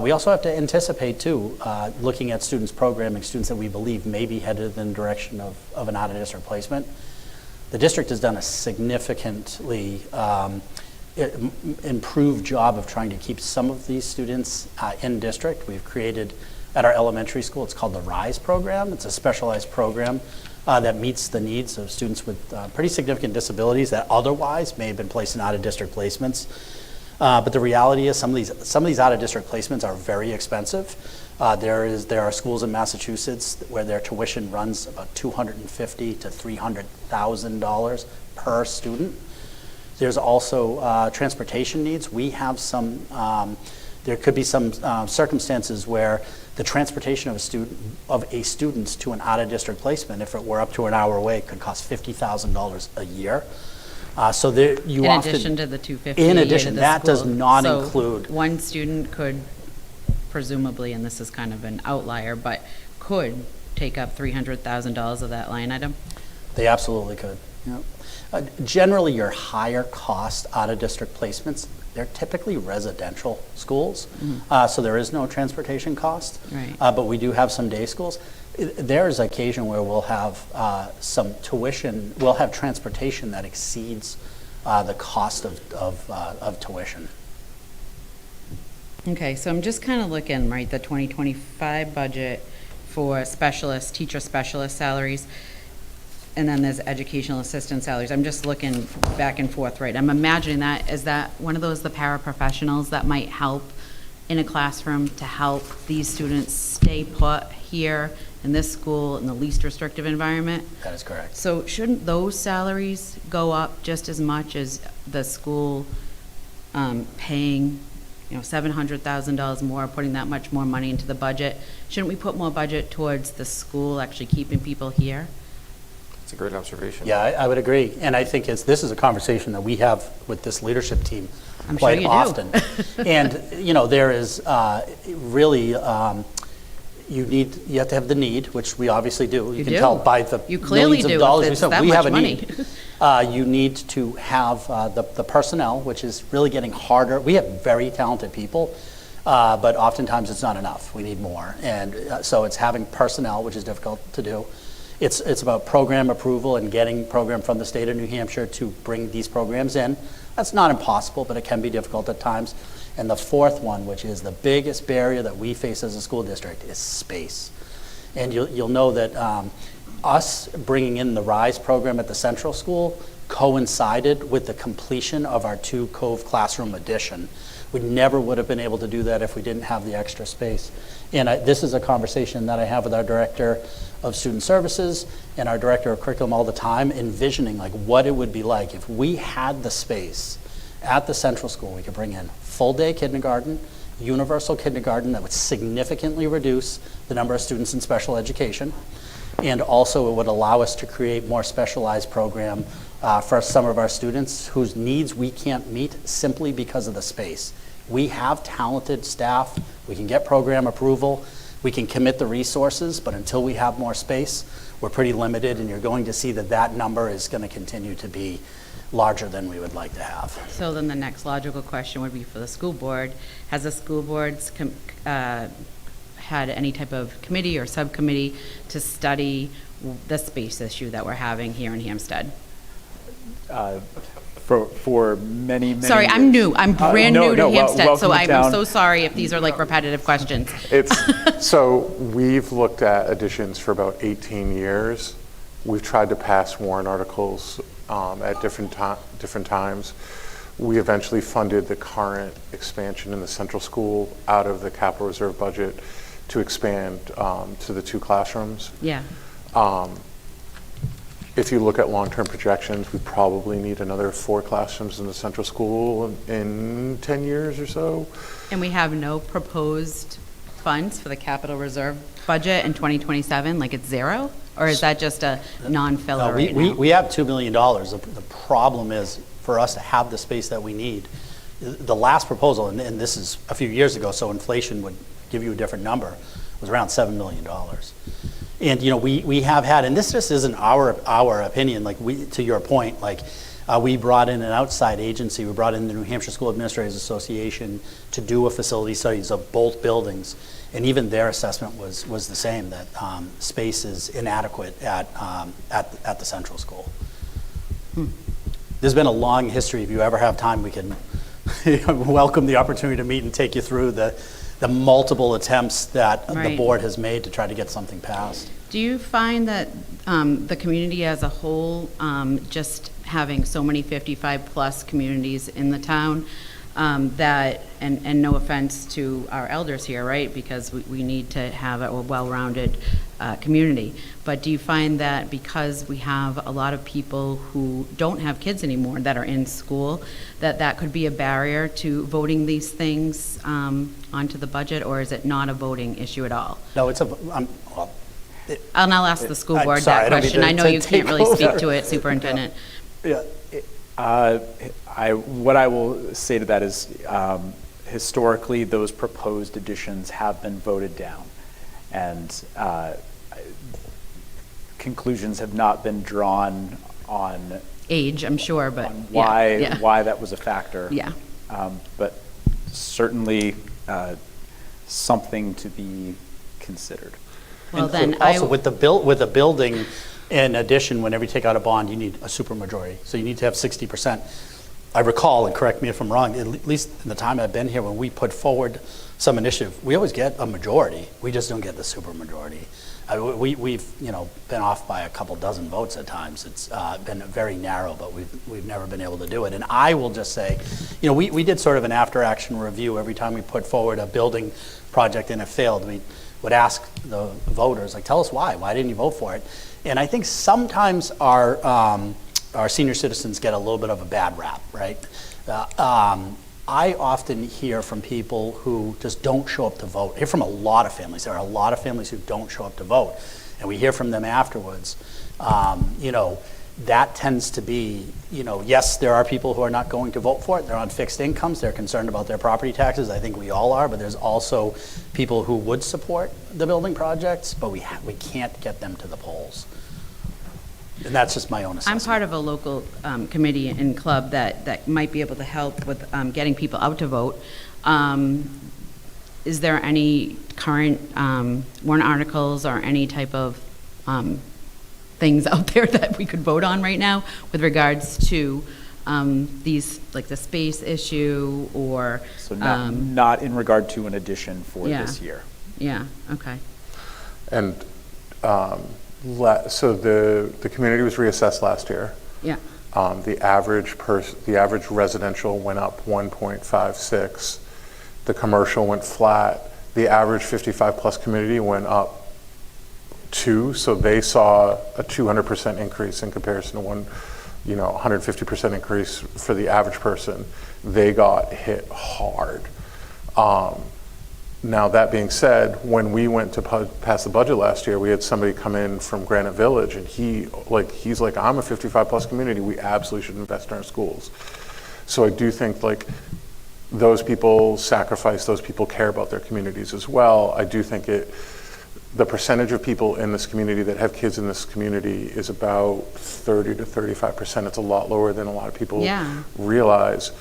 We also have to anticipate, too, looking at students programming, students that we believe may be headed in the direction of an out-of-district placement. The district has done a significantly improved job of trying to keep some of these students in district. We've created, at our elementary school, it's called the RISE program. It's a specialized program that meets the needs of students with pretty significant disabilities that otherwise may have been placed in out-of-district placements. But the reality is some of these out-of-district placements are very expensive. There are schools in Massachusetts where their tuition runs about $250,000 to $300,000 per student. There's also transportation needs. We have some, there could be some circumstances where the transportation of a student to an out-of-district placement, if it were up to an hour away, could cost $50,000 a year. So there, you In often, addition to the 250 in a year addition, to the that does school. not So include. one student could presumably, and this is kind of an outlier, but could take up $300,000 of that line item? They absolutely could. Yep. Generally, your higher cost out-of-district placements, they're typically residential schools, so there is no transportation cost. Right. But we do have some day schools. There is occasion where we'll have some tuition, we'll have transportation that exceeds the cost of tuition. Okay, so I'm just kind of looking, right, the 2025 budget for specialists, teacher specialist salaries, and then there's educational assistant salaries. I'm just looking back and forth, right? I'm imagining that, is that one of those, the paraprofessionals that might help in a classroom to help these students stay put here in this school in the least restrictive environment? That is correct. So shouldn't those salaries go up just as much as the school paying, $700,000 more, putting that much more money into the budget? Shouldn't we put more budget towards the school actually keeping people here? It's a great observation. Yeah, I would agree. And I think this is a conversation that we have with this leadership team I'm sure quite you do. often. And, there is really, you have to have the need, which we obviously do. You can do. tell by the You clearly millions do, of dollars if we it's spend. that We much have a money. need. You need to have the personnel, which is really getting harder. We have very talented people, but oftentimes it's not enough. We need more. And so it's having personnel, which is difficult to do. It's about program approval and getting program from the state of New Hampshire to bring these programs in. That's not impossible, but it can be difficult at times. And the fourth one, which is the biggest barrier that we face as a school district, is space. And you'll know that us bringing in the RISE program at the Central School coincided with the completion of our 2 Cove classroom addition. We never would have been able to do that if we didn't have the extra space. And this is a conversation that I have with our director of student services and our director of curriculum all the time, envisioning like what it would be like if we had the space at the Central School. We could bring in full day kindergarten, universal kindergarten that would significantly reduce the number of students in special education. And also it would allow us to create more specialized program for some of our students whose needs we can't meet simply because of the space. We have talented staff, we can get program approval, we can commit the resources, but until we have more space, we're pretty limited, and you're going to see that number is going to continue to be larger than we would like to have. So then the next logical question would be for the school board. Has the school boards had any type of committee or subcommittee to study the space issue that we're having here in Hampstead? For many Sorry, I'm years. new. I'm brand No, new to no, Hampstead, so welcome to I'm town. so sorry if these are like repetitive questions. So we've looked at additions for about 18 years. We've tried to pass warrant articles at different times. We eventually funded the current expansion in the central school out of the capital reserve budget to expand to the 2 classrooms. Yeah. If you look at long-term projections, we probably need another 4 classrooms in the central school in 10 years or so. And we have no proposed funds for the capital reserve budget in 2027, like it's zero? Or is that just a non-filler right now? We have $2 million. The problem is, for us to have the space that we need, the last proposal, and this is a few years ago, so inflation would give you a different number, was around $7 million. And, you know, we have had, and this just isn't our opinion, like to your point, like we brought in an outside agency, we brought in the New Hampshire School Administrators Association to do a facility studies of both buildings. And even their assessment was the same, that space is inadequate at the central school. There's been a long history. If you ever have time, we can welcome the opportunity to meet and take you through the multiple attempts that the Right. board has made to try to get something passed. Do you find that the community as a whole, just having so many 55-plus communities in the town, that, and no offense to our elders here, right, because we need to have a well-rounded community, but do you find that because we have a lot of people who don't have kids anymore that are in school, that could be a barrier to voting these things onto the budget, or is it not a voting issue at all? No, it's And I'll ask the school board sorry, that I don't mean question. to- I know to you can't take really speak over. to it, Superintendent. yeah. What I will say to that is, historically, those proposed additions have been voted down, and conclusions have not been drawn on Age, I'm sure, but why that was a factor. Yeah. But certainly something to be considered. Well, And then also with the building, in addition, whenever you take out a bond, you need a supermajority. So you need to have 60%. I recall, and correct me if I'm wrong, at least in the time I've been here, when we put forward some initiative, we always get a majority. We just don't get the supermajority. We've been off by a couple dozen votes at times. It's been very narrow, but we've never been able to do it. And I will just say, we did sort of an after-action review every time we put forward a building project and it failed. We would ask the voters, like, tell us why. Why didn't you vote for it? And I think sometimes our senior citizens get a little bit of a bad rap, right? I often hear from people who just don't show up to vote. I hear from a lot of families. There are a lot of families who don't show up to vote. And we hear from them afterwards. That tends to be, yes, there are people who are not going to vote for it. They're on fixed incomes. They're concerned about their property taxes. I think we all are. But there's also people who would support the building projects, but we can't get them to the polls. And that's just my own assessment. I'm part of a local committee and club that might be able to help with getting people out to vote. Is there any current warrant articles or any type of things out there that we could vote on right now with regards to these, like the space issue or? So not in regard to an addition for Yeah. this year. Yeah, okay. And so the community was reassessed last year. Yeah, The average residential went up 1.56. The commercial went flat. The average 55-plus community went up 2. So they saw a 200% increase in comparison to 150% increase for the average person. They got hit hard. Now, that being said, when we went to pass the budget last year, we had somebody come in from Granite Village, and he's like, I'm a 55-plus community. We absolutely should invest in our schools. So I do think, those people sacrifice, those people care about their communities as well. I do think the percentage of people in this community that have kids in this community is about 30 to 35%. It's a lot lower than a lot of people Yeah. realize.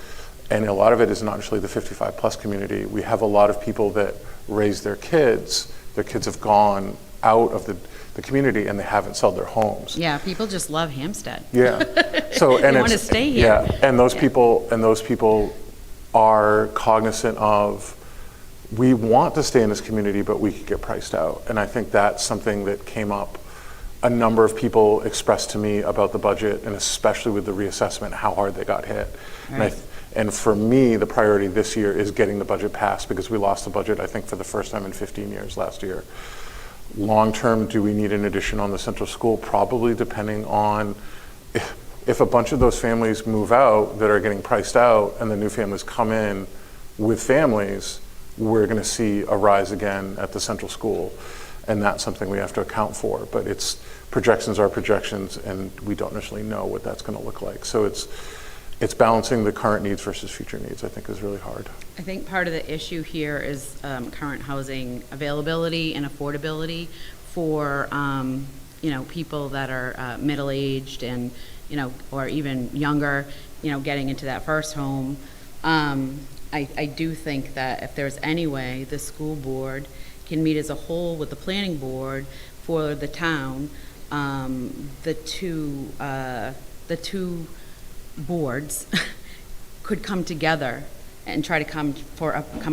And a lot of it is not actually the 55-plus community. We have a lot of people that raise their kids have gone out of the community and they haven't sold their homes. Yeah, people just love Hampstead. Yeah. So, and They wanna it's- stay here. Yeah, and those people are cognizant of, we want to stay in this community, but we could get priced out. And I think that's something that came up. A number of people expressed to me about the budget, and especially with the reassessment, how hard they got hit. Right. And for me, the priority this year is getting the budget passed, because we lost the budget, I think, for the first time in 15 years last year. Long-term, do we need an addition on the central school? Probably, depending on if a bunch of those families move out that are getting priced out and the new families come in with families, we're going to see a rise again at the central school. And that's something we have to account for. But projections are projections, and we don't necessarily know what that's going to look like. So it's balancing the current needs versus future needs, I think, is really hard. I think part of the issue here is current housing availability and affordability for, people that are middle-aged and, or even younger, getting into that first home. I do think that if there's any way the school board can meet as a whole with the planning board for the town, the two boards could come together and try to come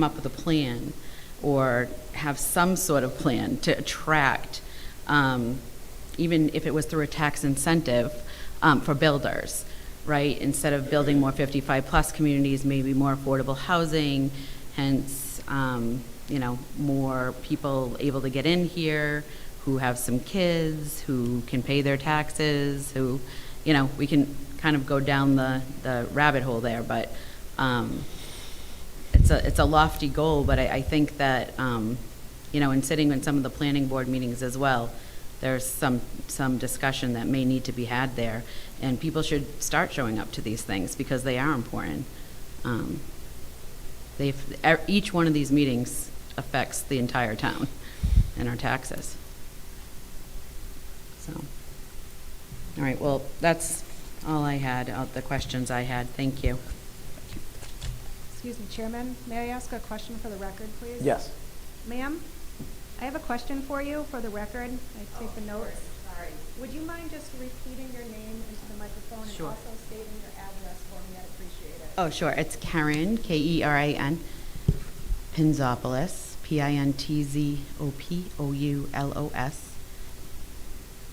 up with a plan, or have some sort of plan to attract, even if it was through a tax incentive, for builders, right? Instead of building more 55-plus communities, maybe more affordable housing, hence, more people able to get in here, who have some kids, who can pay their taxes, who, we can kind of go down the rabbit hole there, but it's a lofty goal, but I think that, in sitting in some of the planning board meetings as well, there's some discussion that may need to be had there, and people should start showing up to these things because they are important. Each one of these meetings affects the entire town and our taxes. So, all right, well, that's all I had, all the questions I had. Thank you. Excuse me, Chairman, may I ask a question for the record, please? Yes. Ma'am, I have a question for you for the record. I take the notes. Sorry. Would you mind just repeating your name into the microphone Sure. and also stating your address for me? I'd appreciate it. Oh, sure. It's Karen, Kerin, Pintzopoulos, Pintzopoulos,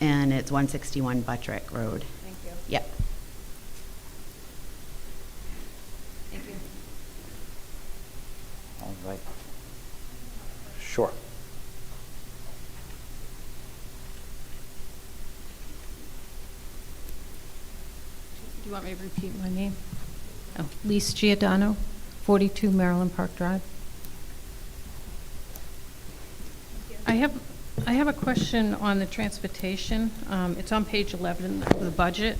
and it's 161 Buttrick Road. Thank you. Yep. Thank you. All right. Sure. Do you want me to repeat my name? Oh, Lise Giordano, 42 Maryland Park Drive. I have a question on the transportation. It's on page 11 of the budget.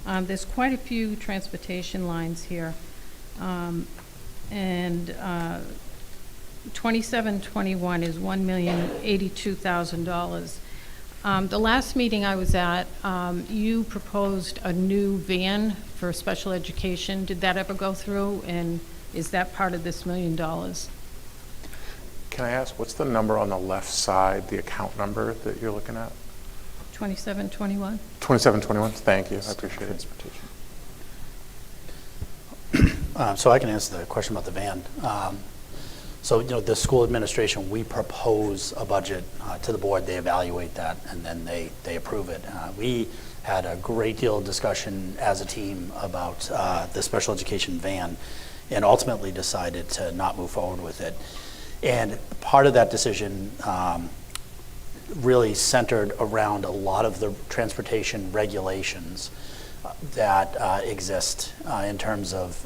There's quite a few transportation lines here. And 2721 is $1,082,000. The last meeting I was at, you proposed a new van for special education. Did that ever go through? And is that part of this $1 million? Can I ask, what's the number on the left side, the account number that you're looking at? 2721? 2721, thank you, I appreciate it. Transportation. So I can answer the question about the van. So, the school administration, we propose a budget to the board, they evaluate that, and then they approve it. We had a great deal of discussion as a team about the special education van, and ultimately decided to not move forward with it. And part of that decision really centered around a lot of the transportation regulations that exist in terms of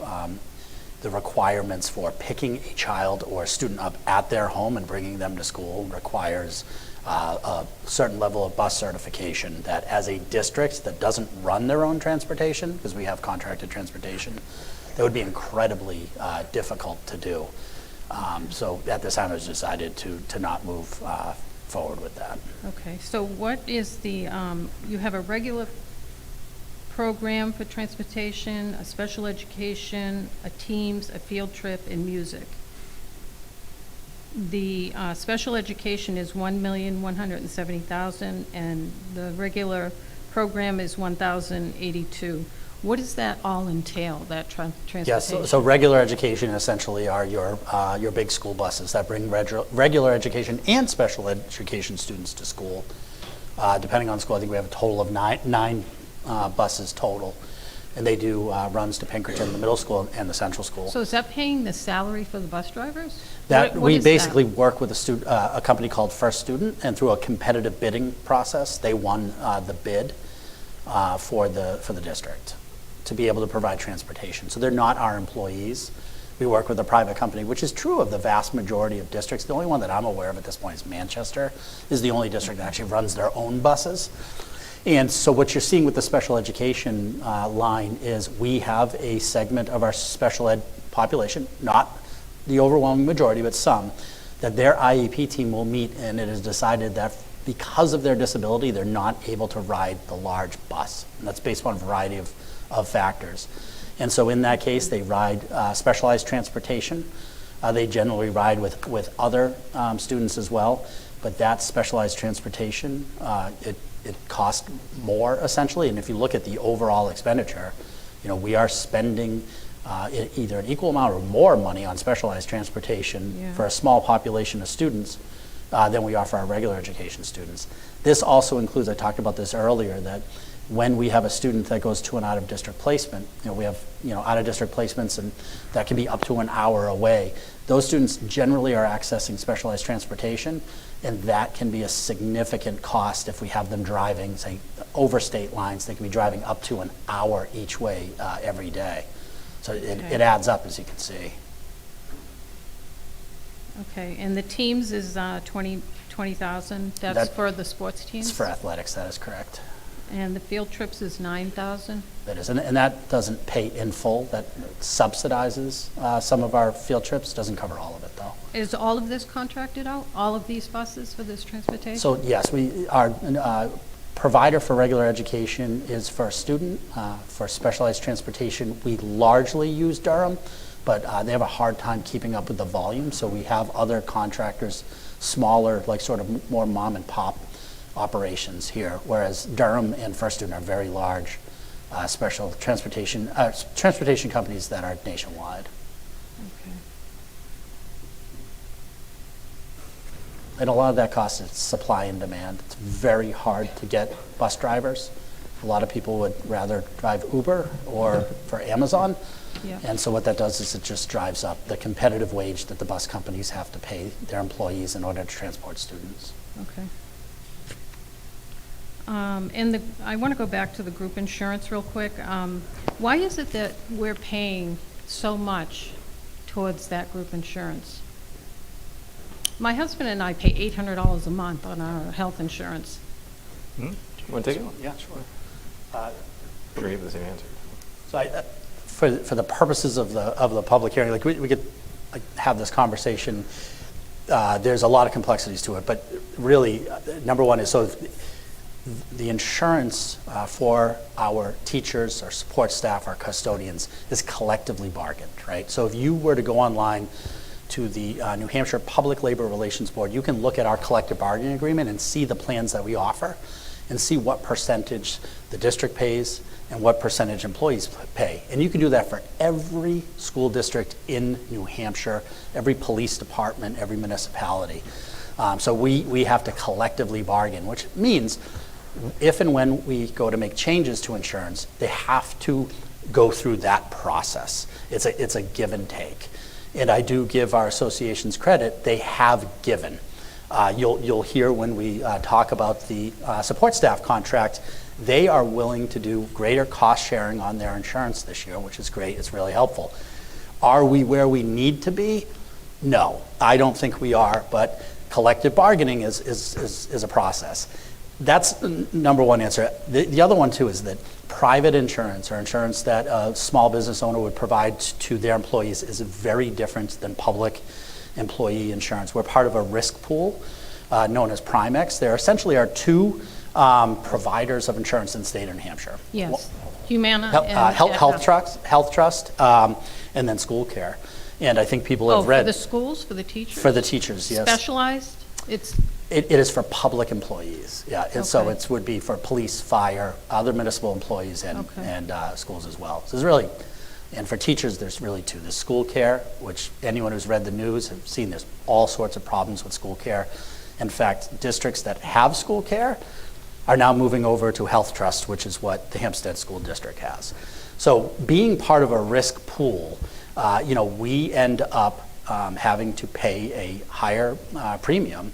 the requirements for picking a child or a student up at their home and bringing them to school requires a certain level of bus certification that, as a district that doesn't run their own transportation, because we have contracted transportation, that would be incredibly difficult to do. So at this time, it was decided to not move forward with that. Okay, so what is the, you have a regular program for transportation, a special education, a teams, a field trip, and music. The special education is $1,170,000, and the regular program is $1,082. What does that all entail, that transportation? Yes, so regular education essentially are your big school buses that bring regular education and special education students to school. Depending on the school, I think we have a total of nine buses total. And they do runs to Pinkerton, the middle school, and the central school. So is that paying the salary for the bus drivers? That What we is basically work with a company called First Student, and through a competitive bidding process, they won the bid for the district to be able to provide transportation. So they're not our employees. We work with a private company, which is true of the vast majority of districts. The only one that I'm aware of at this point is Manchester, is the only district that actually runs their own buses. And so what you're seeing with the special education line is we have a segment of our special ed population, not the overwhelming majority, but some, that their IEP team will meet, and it is decided that because of their disability, they're not able to ride the large bus. And that's based on a variety of factors. And so in that case, they ride specialized transportation. They generally ride with other students as well, but that specialized transportation, it costs more essentially. And if you look at the overall expenditure, we are spending either an equal amount or more money on specialized transportation for a small population of students than we are for our regular education students. This also includes, I talked about this earlier, that when we have a student that goes to an out-of-district placement, we have out-of-district placements, and that can be up to an hour away. Those students generally are accessing specialized transportation, and that can be a significant cost if we have them driving, say, over state lines. They can be driving up to an hour each way every day. So it adds up, as you can see. Okay, and the teams is 20,000. That's for the sports teams? It's for athletics, that is correct. And the field trips is 9,000? That is, and that doesn't pay in full. That subsidizes some of our field trips. Doesn't cover all of it, though. Is all of this contracted out? All of these buses for this transportation? So yes, our provider for regular education is First Student. For specialized transportation, we largely use Durham, but they have a hard time keeping up with the volume. So we have other contractors, smaller, like sort of more mom and pop operations here, whereas Durham and First Student are very large special transportation companies that are nationwide. Okay. And a lot of that cost is supply and demand. It's very hard to get bus drivers. A lot of people would rather drive Uber or for Amazon. Yeah. And so what that does is it just drives up the competitive wage that the bus companies have to pay their employees in order to transport students. Okay. I want to go back to the group insurance real quick. Why is it that we're paying so much towards that group insurance? My husband and I pay $800 a month on our health insurance. You want to take it? Yeah, sure. We're going to give the same answer. So for the purposes of the public hearing, like we could have this conversation. There's a lot of complexities to it, but really, number one is the insurance for our teachers, our support staff, our custodians is collectively bargained, right? So if you were to go online to the New Hampshire Public Labor Relations Board, you can look at our collective bargaining agreement and see the plans that we offer and see what percentage the district pays and what percentage employees pay. And you can do that for every school district in New Hampshire, every police department, every municipality. So we have to collectively bargain, which means if and when we go to make changes to insurance, they have to go through that process. It's a give and take. And I do give our associations credit, they have given. You'll hear when we talk about the support staff contract, they are willing to do greater cost sharing on their insurance this year, which is great, it's really helpful. Are we where we need to be? No, I don't think we are, but collective bargaining is a process. That's number one answer. The other one too is that private insurance or insurance that a small business owner would provide to their employees is very different than public employee insurance. We're part of a risk pool known as Primex. There essentially are two providers of insurance in the state of New Hampshire. Yes. Humana Health Trust, and then school care. And I think people have For read. the schools, for the teachers? For the teachers, yes. Specialized? It is for public employees, yeah. And so Okay. it would be for police, fire, other municipal employees, and schools as well. So there's really, and for teachers, there's really two. There's school care, which anyone who's read the news have seen there's all sorts of problems with school care. In fact, districts that have school care are now moving over to Health Trust, which is what the Hampstead School District has. So being part of a risk pool, we end up having to pay a higher premium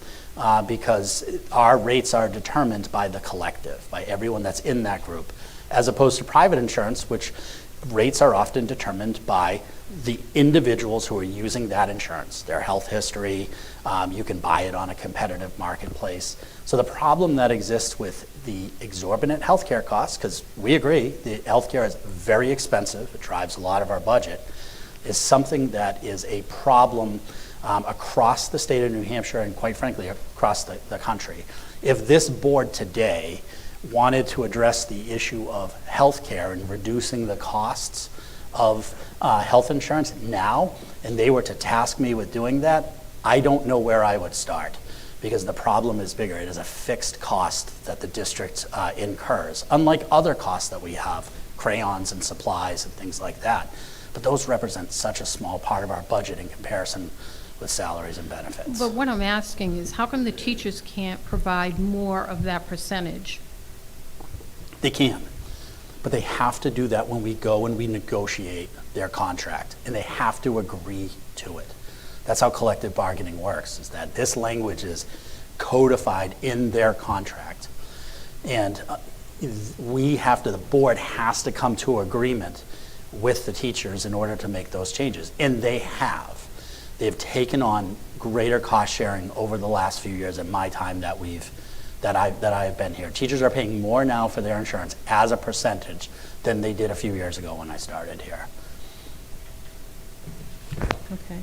because our rates are determined by the collective, by everyone that's in that group, as opposed to private insurance, which rates are often determined by the individuals who are using that insurance, their health history. You can buy it on a competitive marketplace. So the problem that exists with the exorbitant healthcare costs, because we agree the healthcare is very expensive, it drives a lot of our budget, is something that is a problem across the state of New Hampshire and quite frankly across the country. If this board today wanted to address the issue of healthcare and reducing the costs of health insurance now, and they were to task me with doing that, I don't know where I would start because the problem is bigger. It is a fixed cost that the district incurs, unlike other costs that we have, crayons and supplies and things like that. But those represent such a small part of our budget in comparison with salaries and benefits. But what I'm asking is, how come the teachers can't provide more of that percentage? They can, but they have to do that when we go and we negotiate their contract, and they have to agree to it. That's how collective bargaining works, is that this language is codified in their contract. And the board has to come to agreement with the teachers in order to make those changes. And they have. They've taken on greater cost sharing over the last few years in my time that I've been here. Teachers are paying more now for their insurance as a percentage than they did a few years ago when I started here. Okay,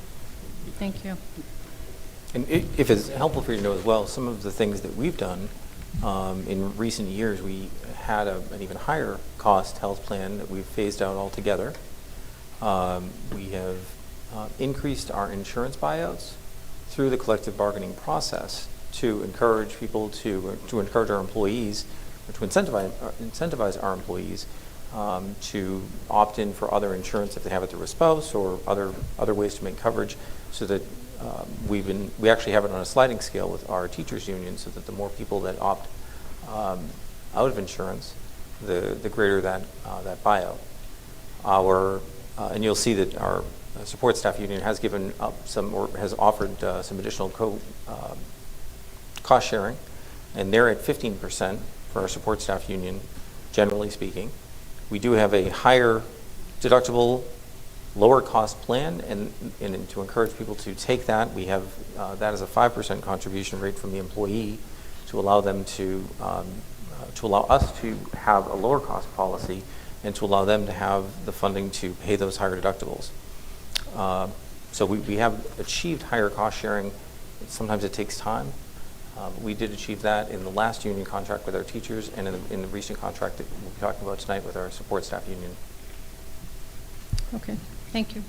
thank you. And if it's helpful for you to know as well, some of the things that we've done in recent years, we had an even higher cost health plan that we've phased out altogether. We have increased our insurance buyouts through the collective bargaining process to encourage people to encourage our employees, or to incentivize our employees to opt in for other insurance if they have it through a spouse or other ways to make coverage, so that we actually have it on a sliding scale with our teachers union, so that the more people that opt out of insurance, the greater that buyout. And you'll see that our support staff union has given up has offered some additional cost sharing, and they're at 15% for our support staff union, generally speaking. We do have a higher deductible, lower cost plan, and to encourage people to take that, we have that as a 5% contribution rate from the employee to allow them to allow us to have a lower cost policy and to allow them to have the funding to pay those higher deductibles. So we have achieved higher cost sharing. Sometimes it takes time. We did achieve that in the last union contract with our teachers and in the recent contract that we'll be talking about tonight with our support staff union. Okay, thank you.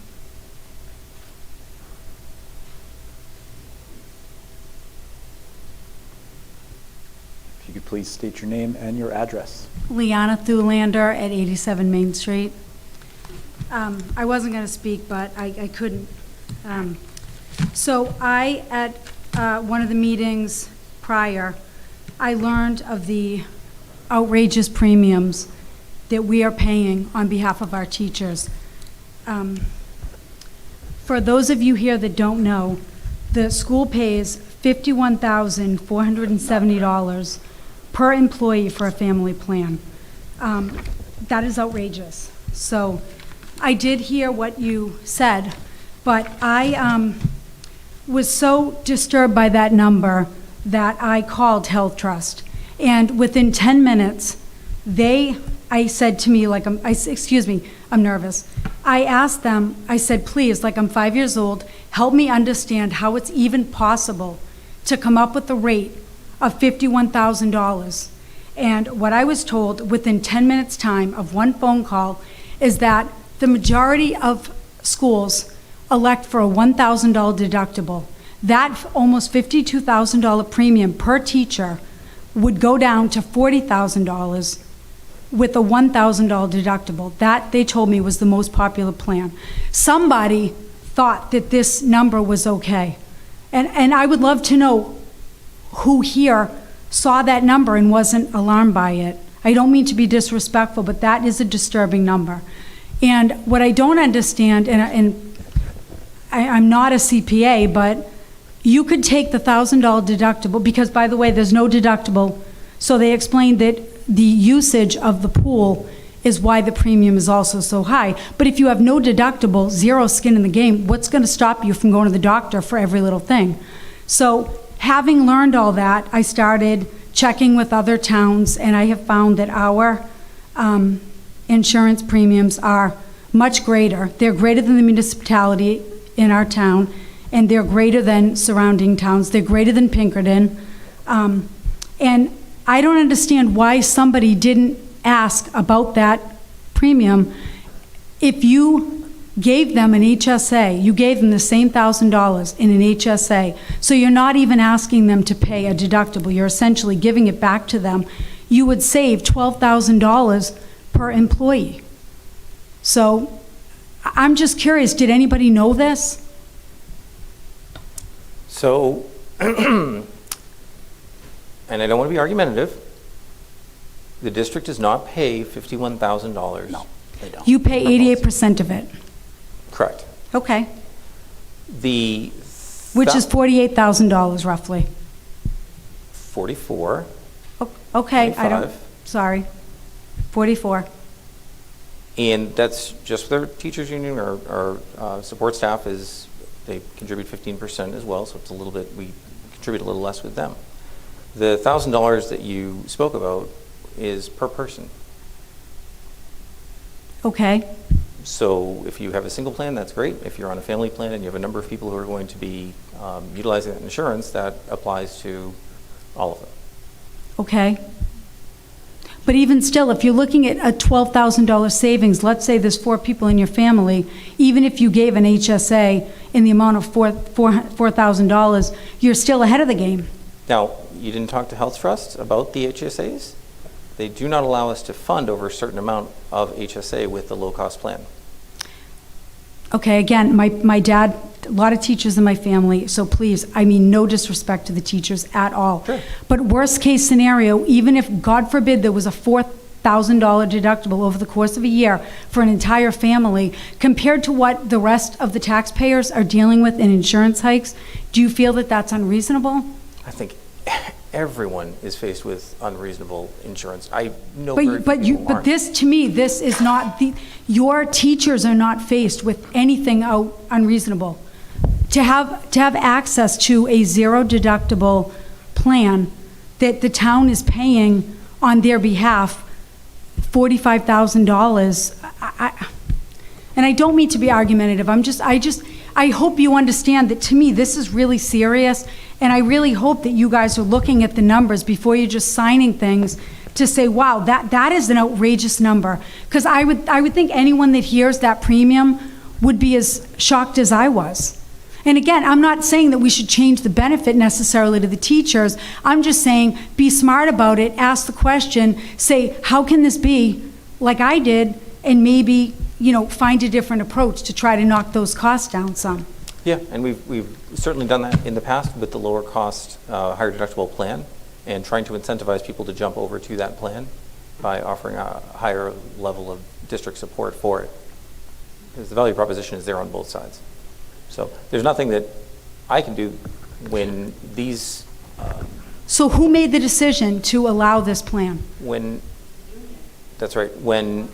If you could please state your name and your address. Liana Thulander at 87 Main Street. I wasn't going to speak, but I couldn't. So at one of the meetings prior, I learned of the outrageous premiums that we are paying on behalf of our teachers. For those of you here that don't know, the school pays $51,470 per employee for a family plan. That is outrageous. So I did hear what you said, but I was so disturbed by that number that I called Health Trust. And within 10 minutes, I said to me, I'm nervous. I asked them, I said, please, I'm 5 years old, help me understand how it's even possible to come up with a rate of $51,000. And what I was told within 10 minutes' time of one phone call is that the majority of schools elect for a $1,000 deductible. That almost $52,000 premium per teacher would go down to $40,000 with a $1,000 deductible. That, they told me, was the most popular plan. Somebody thought that this number was okay. And I would love to know who here saw that number and wasn't alarmed by it. I don't mean to be disrespectful, but that is a disturbing number. And what I don't understand, and I'm not a CPA, but you could take the $1,000 deductible, because, by the way, there's no deductible, so they explained that the usage of the pool is why the premium is also so high. But if you have no deductible, zero skin in the game, what's going to stop you from going to the doctor for every little thing? So having learned all that, I started checking with other towns, and I have found that our insurance premiums are much greater. They're greater than the municipality in our town, and they're greater than surrounding towns. They're greater than Pinkerton. And I don't understand why somebody didn't ask about that premium. If you gave them an HSA, you gave them the same $1,000 in an HSA, so you're not even asking them to pay a deductible, you're essentially giving it back to them, you would save $12,000 per employee. So I'm just curious, did anybody know this? So, and I don't want to be argumentative, the district does not pay $51,000. No, they don't. You pay 88% of it. Correct. Okay. Which is $44. $48,000 roughly. Okay, I don't, 25. sorry. 44. And that's just their teachers union, or support staff is, they contribute 15% as well, so it's a little bit, we contribute a little less with them. The $1,000 that you spoke about is per person. Okay. So if you have a single plan, that's great. If you're on a family plan and you have a number of people who are going to be utilizing that insurance, that applies to all of them. Okay. But even still, if you're looking at a $12,000 savings, let's say there's 4 people in your family, even if you gave an HSA in the amount of $4,000, you're still ahead of the game. Now, you didn't talk to Health Trust about the HSAs? They do not allow us to fund over a certain amount of HSA with the low-cost plan. Okay, again, my dad, a lot of teachers in my family, so please, I mean, no disrespect to the teachers at all. Sure. But worst case scenario, even if, God forbid, there was a $4,000 deductible over the course of a year for an entire family, compared to what the rest of the taxpayers are dealing with in insurance hikes, do you feel that that's unreasonable? I think everyone is faced with unreasonable insurance. I know very few But people aren't. this, to me, this is not, your teachers are not faced with anything unreasonable. To have access to a zero deductible plan that the town is paying on their behalf, $45,000, and I don't mean to be argumentative, I hope you understand that, to me, this is really serious, and I really hope that you guys are looking at the numbers before you're just signing things to say, wow, that is an outrageous number. Because I would think anyone that hears that premium would be as shocked as I was. And again, I'm not saying that we should change the benefit necessarily to the teachers. I'm just saying, be smart about it, ask the question, say, how can this be like I did, and maybe, find a different approach to try to knock those costs down some. Yeah, and we've certainly done that in the past with the lower cost, higher deductible plan, and trying to incentivize people to jump over to that plan by offering a higher level of district support for it. Because the value proposition is there on both sides. So there's nothing that I can do when these... So who made the decision to allow this plan? That's right, when...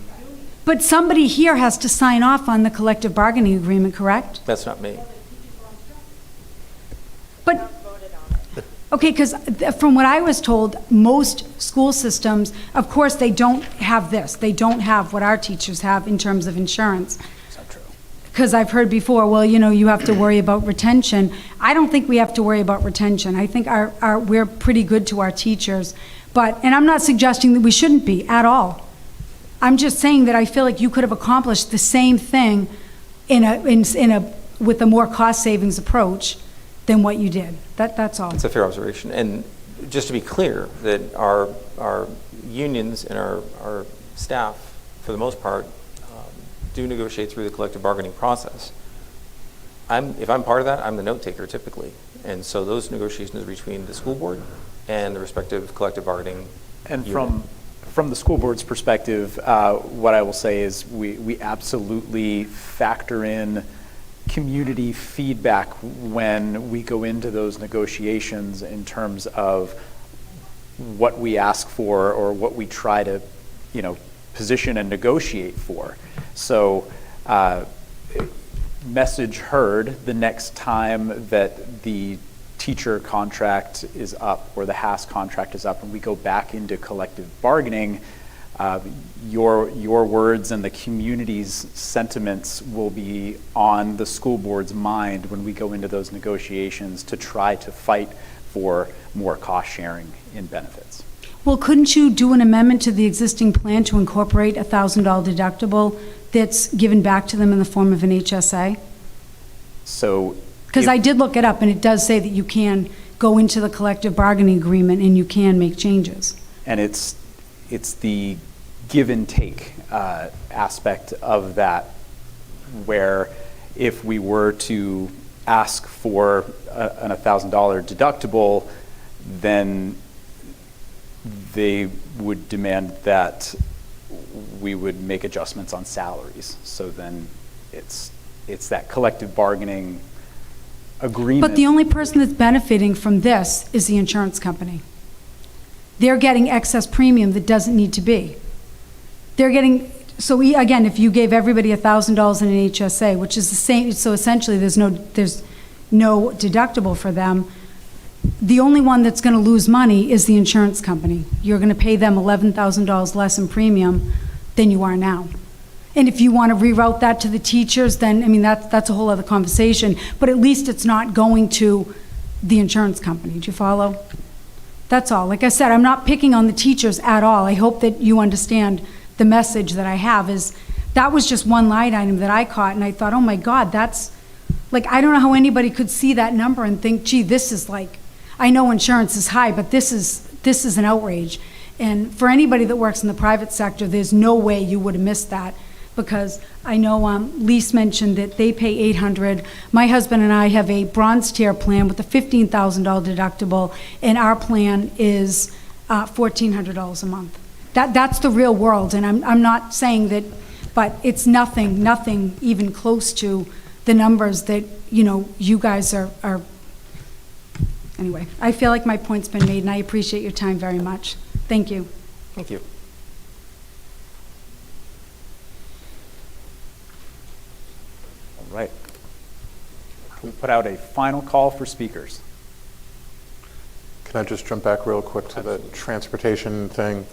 But somebody here has to sign off on the collective bargaining agreement, correct? That's not me. But, okay, because from what I was told, most school systems, of course, they don't have this. They don't have what our teachers have in terms of insurance. Is that true? Because I've heard before, well, you have to worry about retention. I don't think we have to worry about retention. I think we're pretty good to our teachers. But, and I'm not suggesting that we shouldn't be at all. I'm just saying that I feel like you could have accomplished the same thing with a more cost savings approach than what you did. That's all. It's a fair observation. And just to be clear, that our unions and our staff, for the most part, do negotiate through the collective bargaining process. If I'm part of that, I'm the note taker typically. And so those negotiations are between the school board and the respective collective bargaining And unit. from the school board's perspective, what I will say is we absolutely factor in community feedback when we go into those negotiations in terms of what we ask for or what we try to, position and negotiate for. So, message heard the next time that the teacher contract is up or the HAS contract is up and we go back into collective bargaining, your words and the community's sentiments will be on the school board's mind when we go into those negotiations to try to fight for more cost sharing in benefits. Well, couldn't you do an amendment to the existing plan to incorporate a $1,000 deductible that's given back to them in the form of an HSA? So, Because I did look it up, and it does say that you can go into the collective bargaining agreement and you can make changes. and it's the give and take aspect of that, where if we were to ask for an $1,000 deductible, then they would demand that we would make adjustments on salaries. So then it's that collective bargaining agreement. But the only person that's benefiting from this is the insurance company. They're getting excess premium that doesn't need to be. They're getting, so again, if you gave everybody $1,000 in an HSA, which is the same, so essentially there's no deductible for them, the only one that's going to lose money is the insurance company. You're going to pay them $11,000 less in premium than you are now. And if you want to reroute that to the teachers, then, I mean, that's a whole other conversation. But at least it's not going to the insurance company. Do you follow? That's all. Like I said, I'm not picking on the teachers at all. I hope that you understand the message that I have is that was just one line item that I caught, and I thought, oh my God, that's, like, I don't know how anybody could see that number and think, gee, this is like, I know insurance is high, but this is an outrage. And for anybody that works in the private sector, there's no way you would have missed that, because I know Lise mentioned that they pay $800. My husband and I have a bronze tier plan with a $15,000 deductible, and our plan is $1,400 a month. That's the real world, and I'm not saying that, but it's nothing even close to the numbers that, you guys are. Anyway, I feel like my point's been made, and I appreciate your time very much. Thank you. Thank you. All right. We put out a final call for speakers. Can I just jump back real quick to the transportation thing?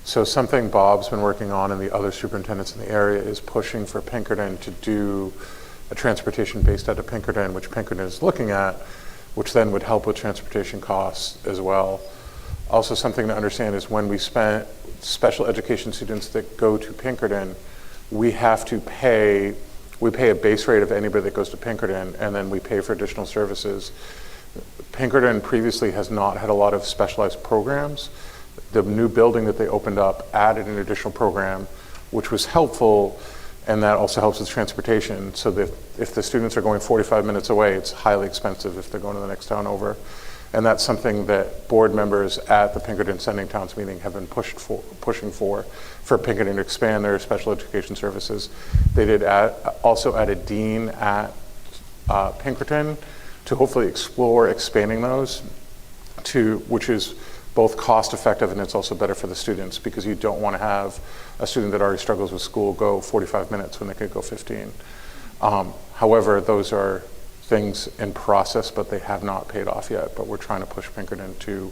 So something Bob's been working on and the other superintendents in the area is pushing for Pinkerton to do a transportation based out of Pinkerton, which Pinkerton is looking at, which then would help with transportation costs as well. Also, something to understand is when we spend special education students that go to Pinkerton, we pay a base rate of anybody that goes to Pinkerton, and then we pay for additional services. Pinkerton previously has not had a lot of specialized programs. The new building that they opened up added an additional program, which was helpful, and that also helps with transportation, so that if the students are going 45 minutes away, it's highly expensive if they're going to the next town over. And that's something that board members at the Pinkerton Sending Towns meeting have been pushing for Pinkerton to expand their special education services. They did also add a dean at Pinkerton to hopefully explore expanding those which is both cost effective and it's also better for the students, because you don't want to have a student that already struggles with school go 45 minutes when they could go 15. However, those are things in process, but they have not paid off yet. But we're trying to push Pinkerton to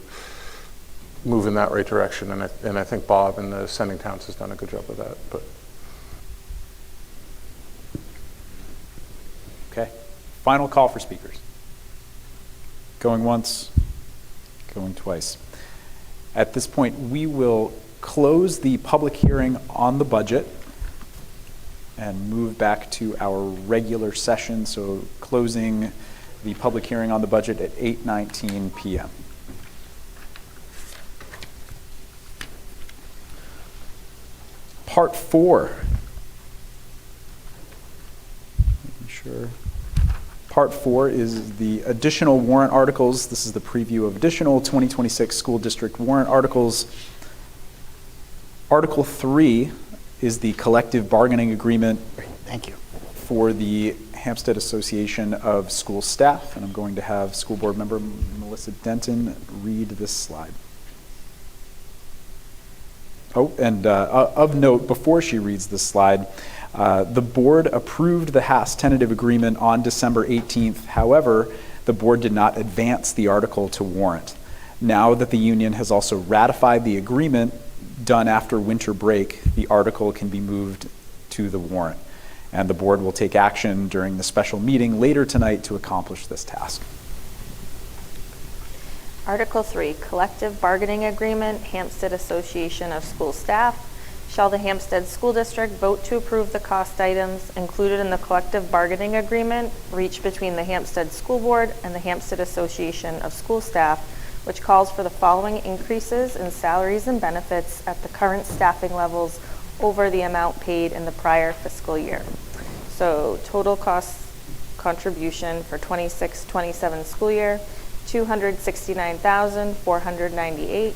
move in that right direction, and I think Bob and the Sending Towns has done a good job with that. But Okay. Final call for speakers. Going once, going twice. At this point, we will close the public hearing on the budget and move back to our regular session, so closing the public hearing on the budget at 8:19 p.m. Part 4. Making sure. Part 4 is the additional warrant articles. This is the preview of additional 2026 school district warrant articles. Article 3 is the collective bargaining agreement. Thank you. For the Hampstead Association of School Staff, and I'm going to have School Board Member Melissa Denton read this slide. Oh, and of note, before she reads this slide, the board approved the HAS tentative agreement on December 18th. However, the board did not advance the article to warrant. Now that the union has also ratified the agreement done after winter break, the article can be moved to the warrant. And the board will take action during the special meeting later tonight to accomplish this task. Article 3, Collective Bargaining Agreement, Hampstead Association of School Staff. Shall the Hampstead School District vote to approve the cost items included in the collective bargaining agreement reached between the Hampstead School Board and the Hampstead Association of School Staff, which calls for the following increases in salaries and benefits at the current staffing levels over the amount paid in the prior fiscal year. So total cost contribution for 26-27 school year, $269,498.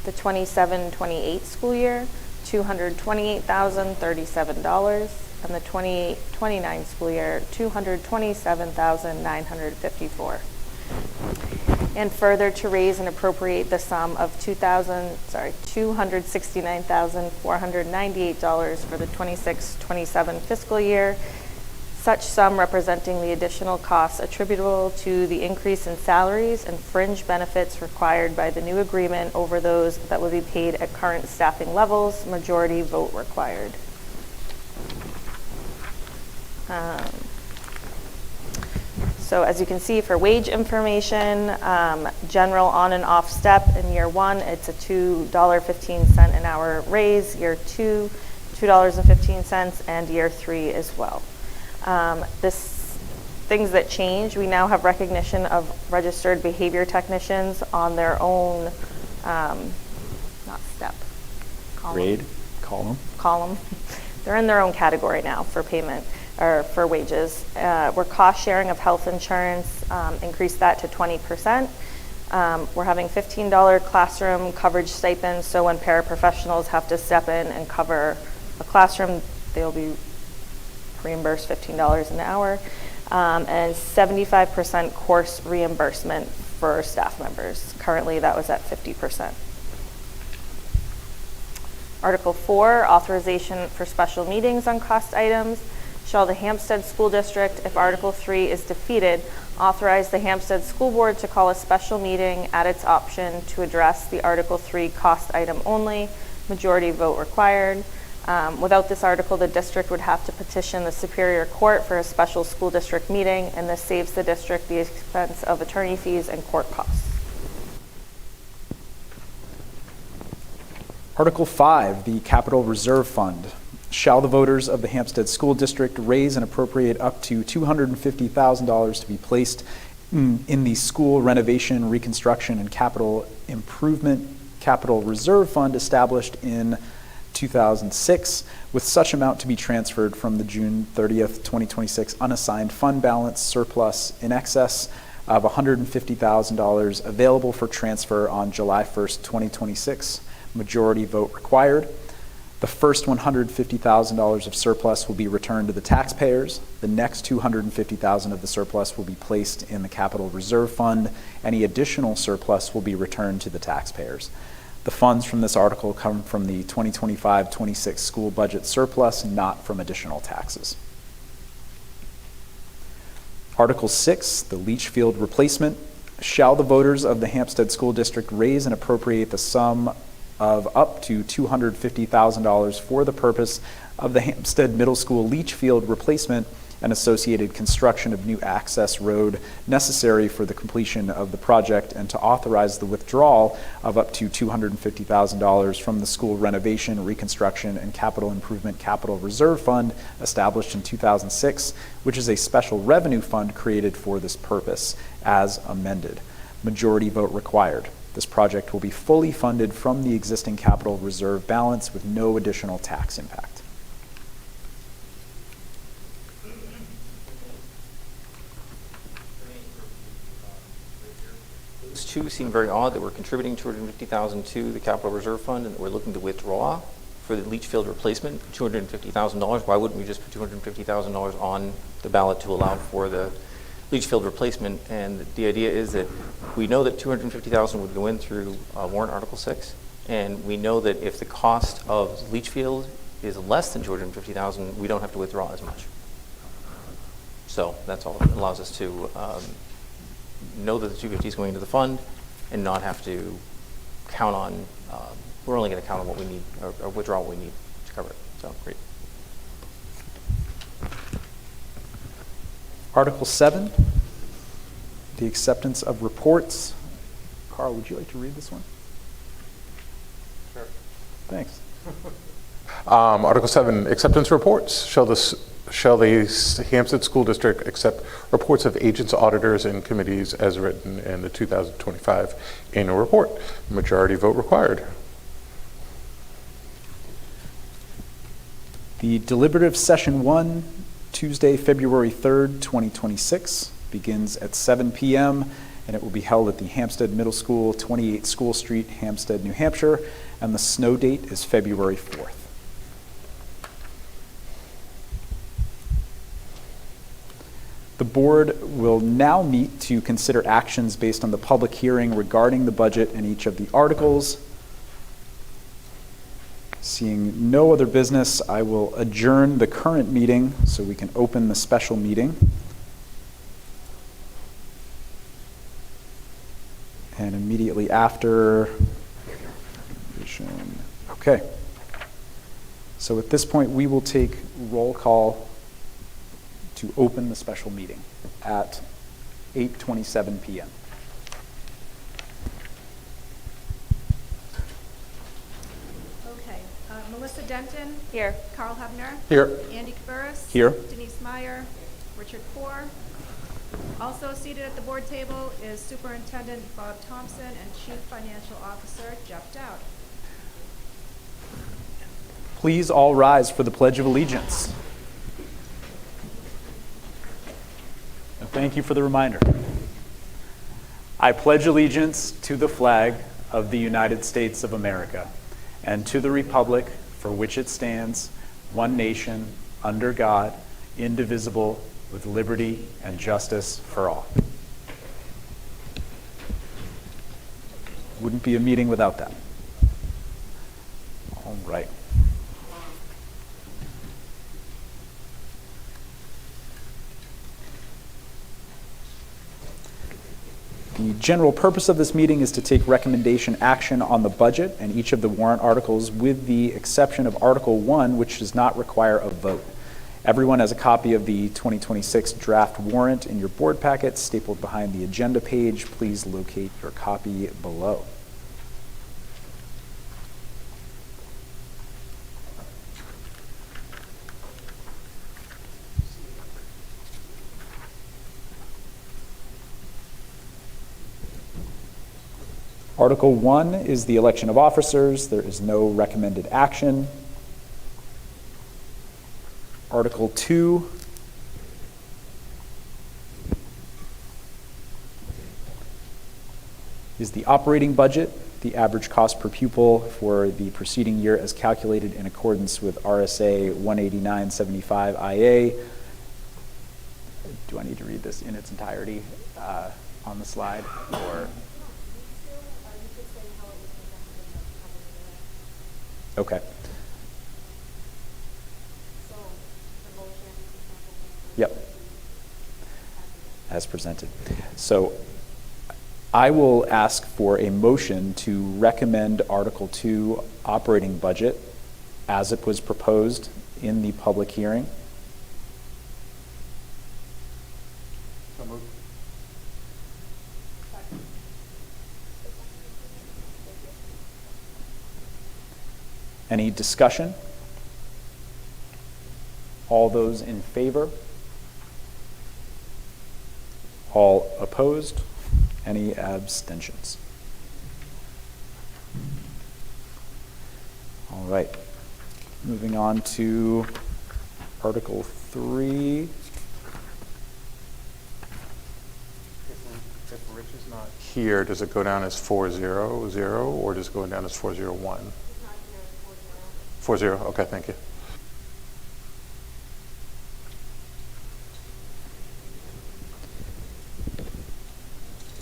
The 27-28 school year, $228,037. And the 28-29 school year, $227,954. And further, to raise and appropriate the sum of $269,498 for the 26-27 fiscal year, such sum representing the additional costs attributable to the increase in salaries and fringe benefits required by the new agreement over those that will be paid at current staffing levels, majority vote required. So as you can see, for wage information, general on and off step in year 1, it's a $2.15 an hour raise, year 2, $2.15, and year 3 as well. Things that change, we now have recognition of registered behavior technicians on their own, not step, column. Grade, column. They're in their own category now for payment or for wages. We're cost sharing of health insurance, increased that to 20%. We're having $15 classroom coverage stipends, so when paraprofessionals have to step in and cover a classroom, they'll be reimbursed $15 an hour, and 75% course reimbursement for staff members. Currently, that was at 50%. Article 4, authorization for special meetings on cost items. Shall the Hampstead School District, if Article 3 is defeated, authorize the Hampstead School Board to call a special meeting at its option to address the Article 3 cost item only, majority vote required. Without this article, the district would have to petition the Superior Court for a special school district meeting, and this saves the district the expense of attorney fees and court costs. Article 5, the Capital Reserve Fund. Shall the voters of the Hampstead School District raise and appropriate up to $250,000 to be placed in the School Renovation, Reconstruction, and Capital Improvement Capital Reserve Fund established in 2006, with such amount to be transferred from the June 30th, 2026 unassigned fund balance surplus in excess of $150,000 available for transfer on July 1st, 2026. Majority vote required. The first $150,000 of surplus will be returned to the taxpayers. The next $250,000 of the surplus will be placed in the Capital Reserve Fund. Any additional surplus will be returned to the taxpayers. The funds from this article come from the 2025-26 school budget surplus, not from additional taxes. Article 6, the leach field replacement. Shall the voters of the Hampstead School District raise and appropriate the sum of up to $250,000 for the purpose of the Hampstead Middle School leach field replacement and associated construction of new access road necessary for the completion of the project, and to authorize the withdrawal of up to $250,000 from the school renovation, reconstruction, and capital improvement capital reserve fund established in 2006, which is a special revenue fund created for this purpose, as amended. Majority vote required. This project will be fully funded from the existing capital reserve balance with no additional tax impact. Those two seem very odd, that we're contributing $250,000 to the capital reserve fund and that we're looking to withdraw for the leach field replacement, $250,000. Why wouldn't we just put $250,000 on the ballot to allow for the leach field replacement? And the idea is that we know that $250,000 would go in through warrant Article 6, and we know that if the cost of leach field is less than $250,000, we don't have to withdraw as much. So that's all. It allows us to know that the 250 is going into the fund and not have to count on, we're only going to count on what we need, or withdraw what we need to cover it. So, great. Article 7, the acceptance of reports. Carl, would you like to read this one? Sure. Thanks. Article 7, acceptance reports. Shall the Hampstead School District accept reports of agents, auditors, and committees as written in the 2025 annual report? Majority vote required. The deliberative session 1, Tuesday, February 3rd, 2026, begins at 7 p.m. and it will be held at the Hampstead Middle School, 28 School Street, Hampstead, New Hampshire, and the snow date is February 4th. The board will now meet to consider actions based on the public hearing regarding the budget and each of the articles. Seeing no other business, I will adjourn the current meeting so we can open the special meeting. And immediately after, okay. So at this point, we will take roll call to open the special meeting at 8:27 p.m. Okay, Melissa Denton. Here. Carl Hebner. Here. Andy Kaburis. Here. Denise Meyer. Richard Poor. Also seated at the board table is Superintendent Bob Thompson and Chief Financial Officer Jeff Dowd. Please all rise for the Pledge of Allegiance. And thank you for the reminder. I pledge allegiance to the flag of the United States of America and to the republic for which it stands, one nation, under God, indivisible, with liberty and justice for all. Wouldn't be a meeting without that. All right. The general purpose of this meeting is to take recommendation action on the budget and each of the warrant articles, with the exception of Article 1, which does not require a vote. Everyone has a copy of the 2026 draft warrant in your board packet, stapled behind the agenda page. Please locate your copy below. Article 1 is the election of officers. There is no recommended action. Article 2 is the operating budget, the average cost per pupil for the preceding year as calculated in accordance with RSA 189.75 IA. Do I need to read this in its entirety on the slide, or? Okay. Yep. As presented. So I will ask for a motion to recommend Article 2 operating budget as it was proposed in the public hearing. Any discussion? All those in favor? All opposed? Any abstentions? All right. Moving on to Article 3. If Rich is not here, does it go down as 400, or does it go down as 401? It's not here, 40. 40, okay, thank you.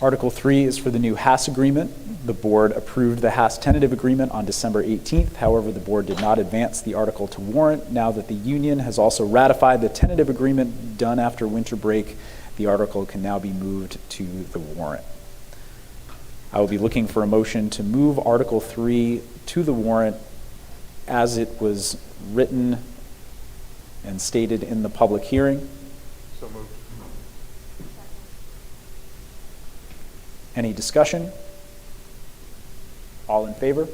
Article 3 is for the new HAS agreement. The board approved the HAS tentative agreement on December 18th. However, the board did not advance the article to warrant. Now that the union has also ratified the tentative agreement done after winter break, the article can now be moved to the warrant. I will be looking for a motion to move Article 3 to the warrant as it was written and stated in the public hearing. So moved. Any discussion? All in favor?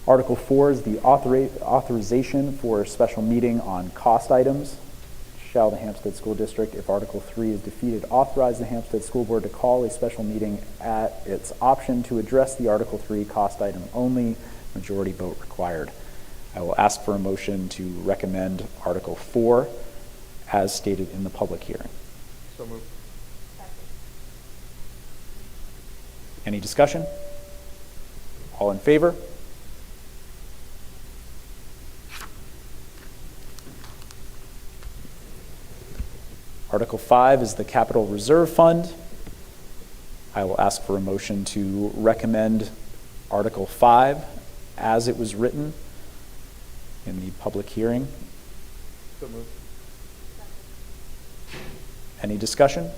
Article 4 is the authorization for a special meeting on cost items. Shall the Hampstead School District, if Article 3 is defeated, authorize the Hampstead School Board to call a special meeting at its option to address the Article 3 cost item only, majority vote required. I will ask for a motion to recommend Article 4 as stated in the public hearing. So moved. Any discussion? All in favor? Article 5 is the Capital Reserve Fund. I will ask for a motion to recommend Article 5 as it was written in the public hearing. So moved. Any discussion?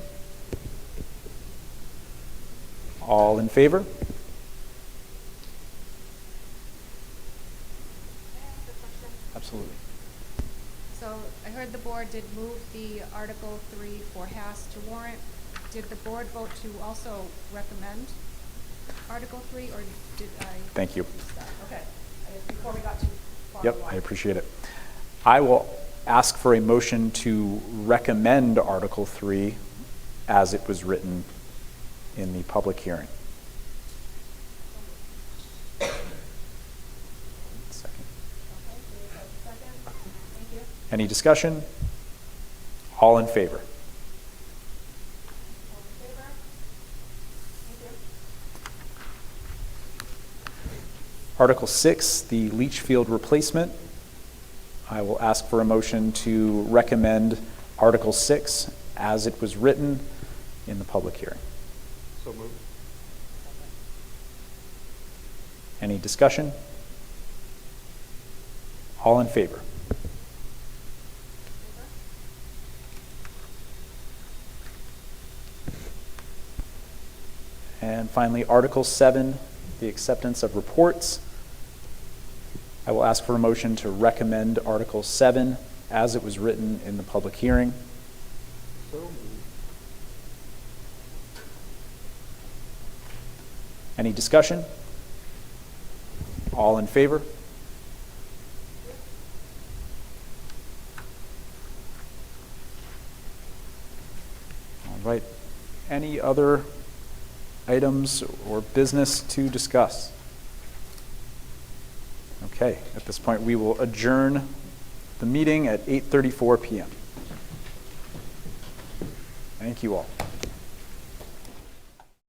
All in favor? Absolutely. So I heard the board did move the Article 3 for HAS to warrant. Did the board vote to also recommend Article 3, or did I? Thank you. Okay, before we got too far. Yep, I appreciate it. I will ask for a motion to recommend Article 3 as it was written in the public hearing. Second. Any discussion? All in favor? Article 6, the leach field replacement. I will ask for a motion to recommend Article 6 as it was written in the public hearing. So moved. Any discussion? All in favor? And finally, Article 7, the acceptance of reports. I will ask for a motion to recommend Article 7 as it was written in the public hearing. So moved. Any discussion? All in favor? All right. Any other items or business to discuss? Okay, at this point, we will adjourn the meeting at 8:34 p.m. Thank you all.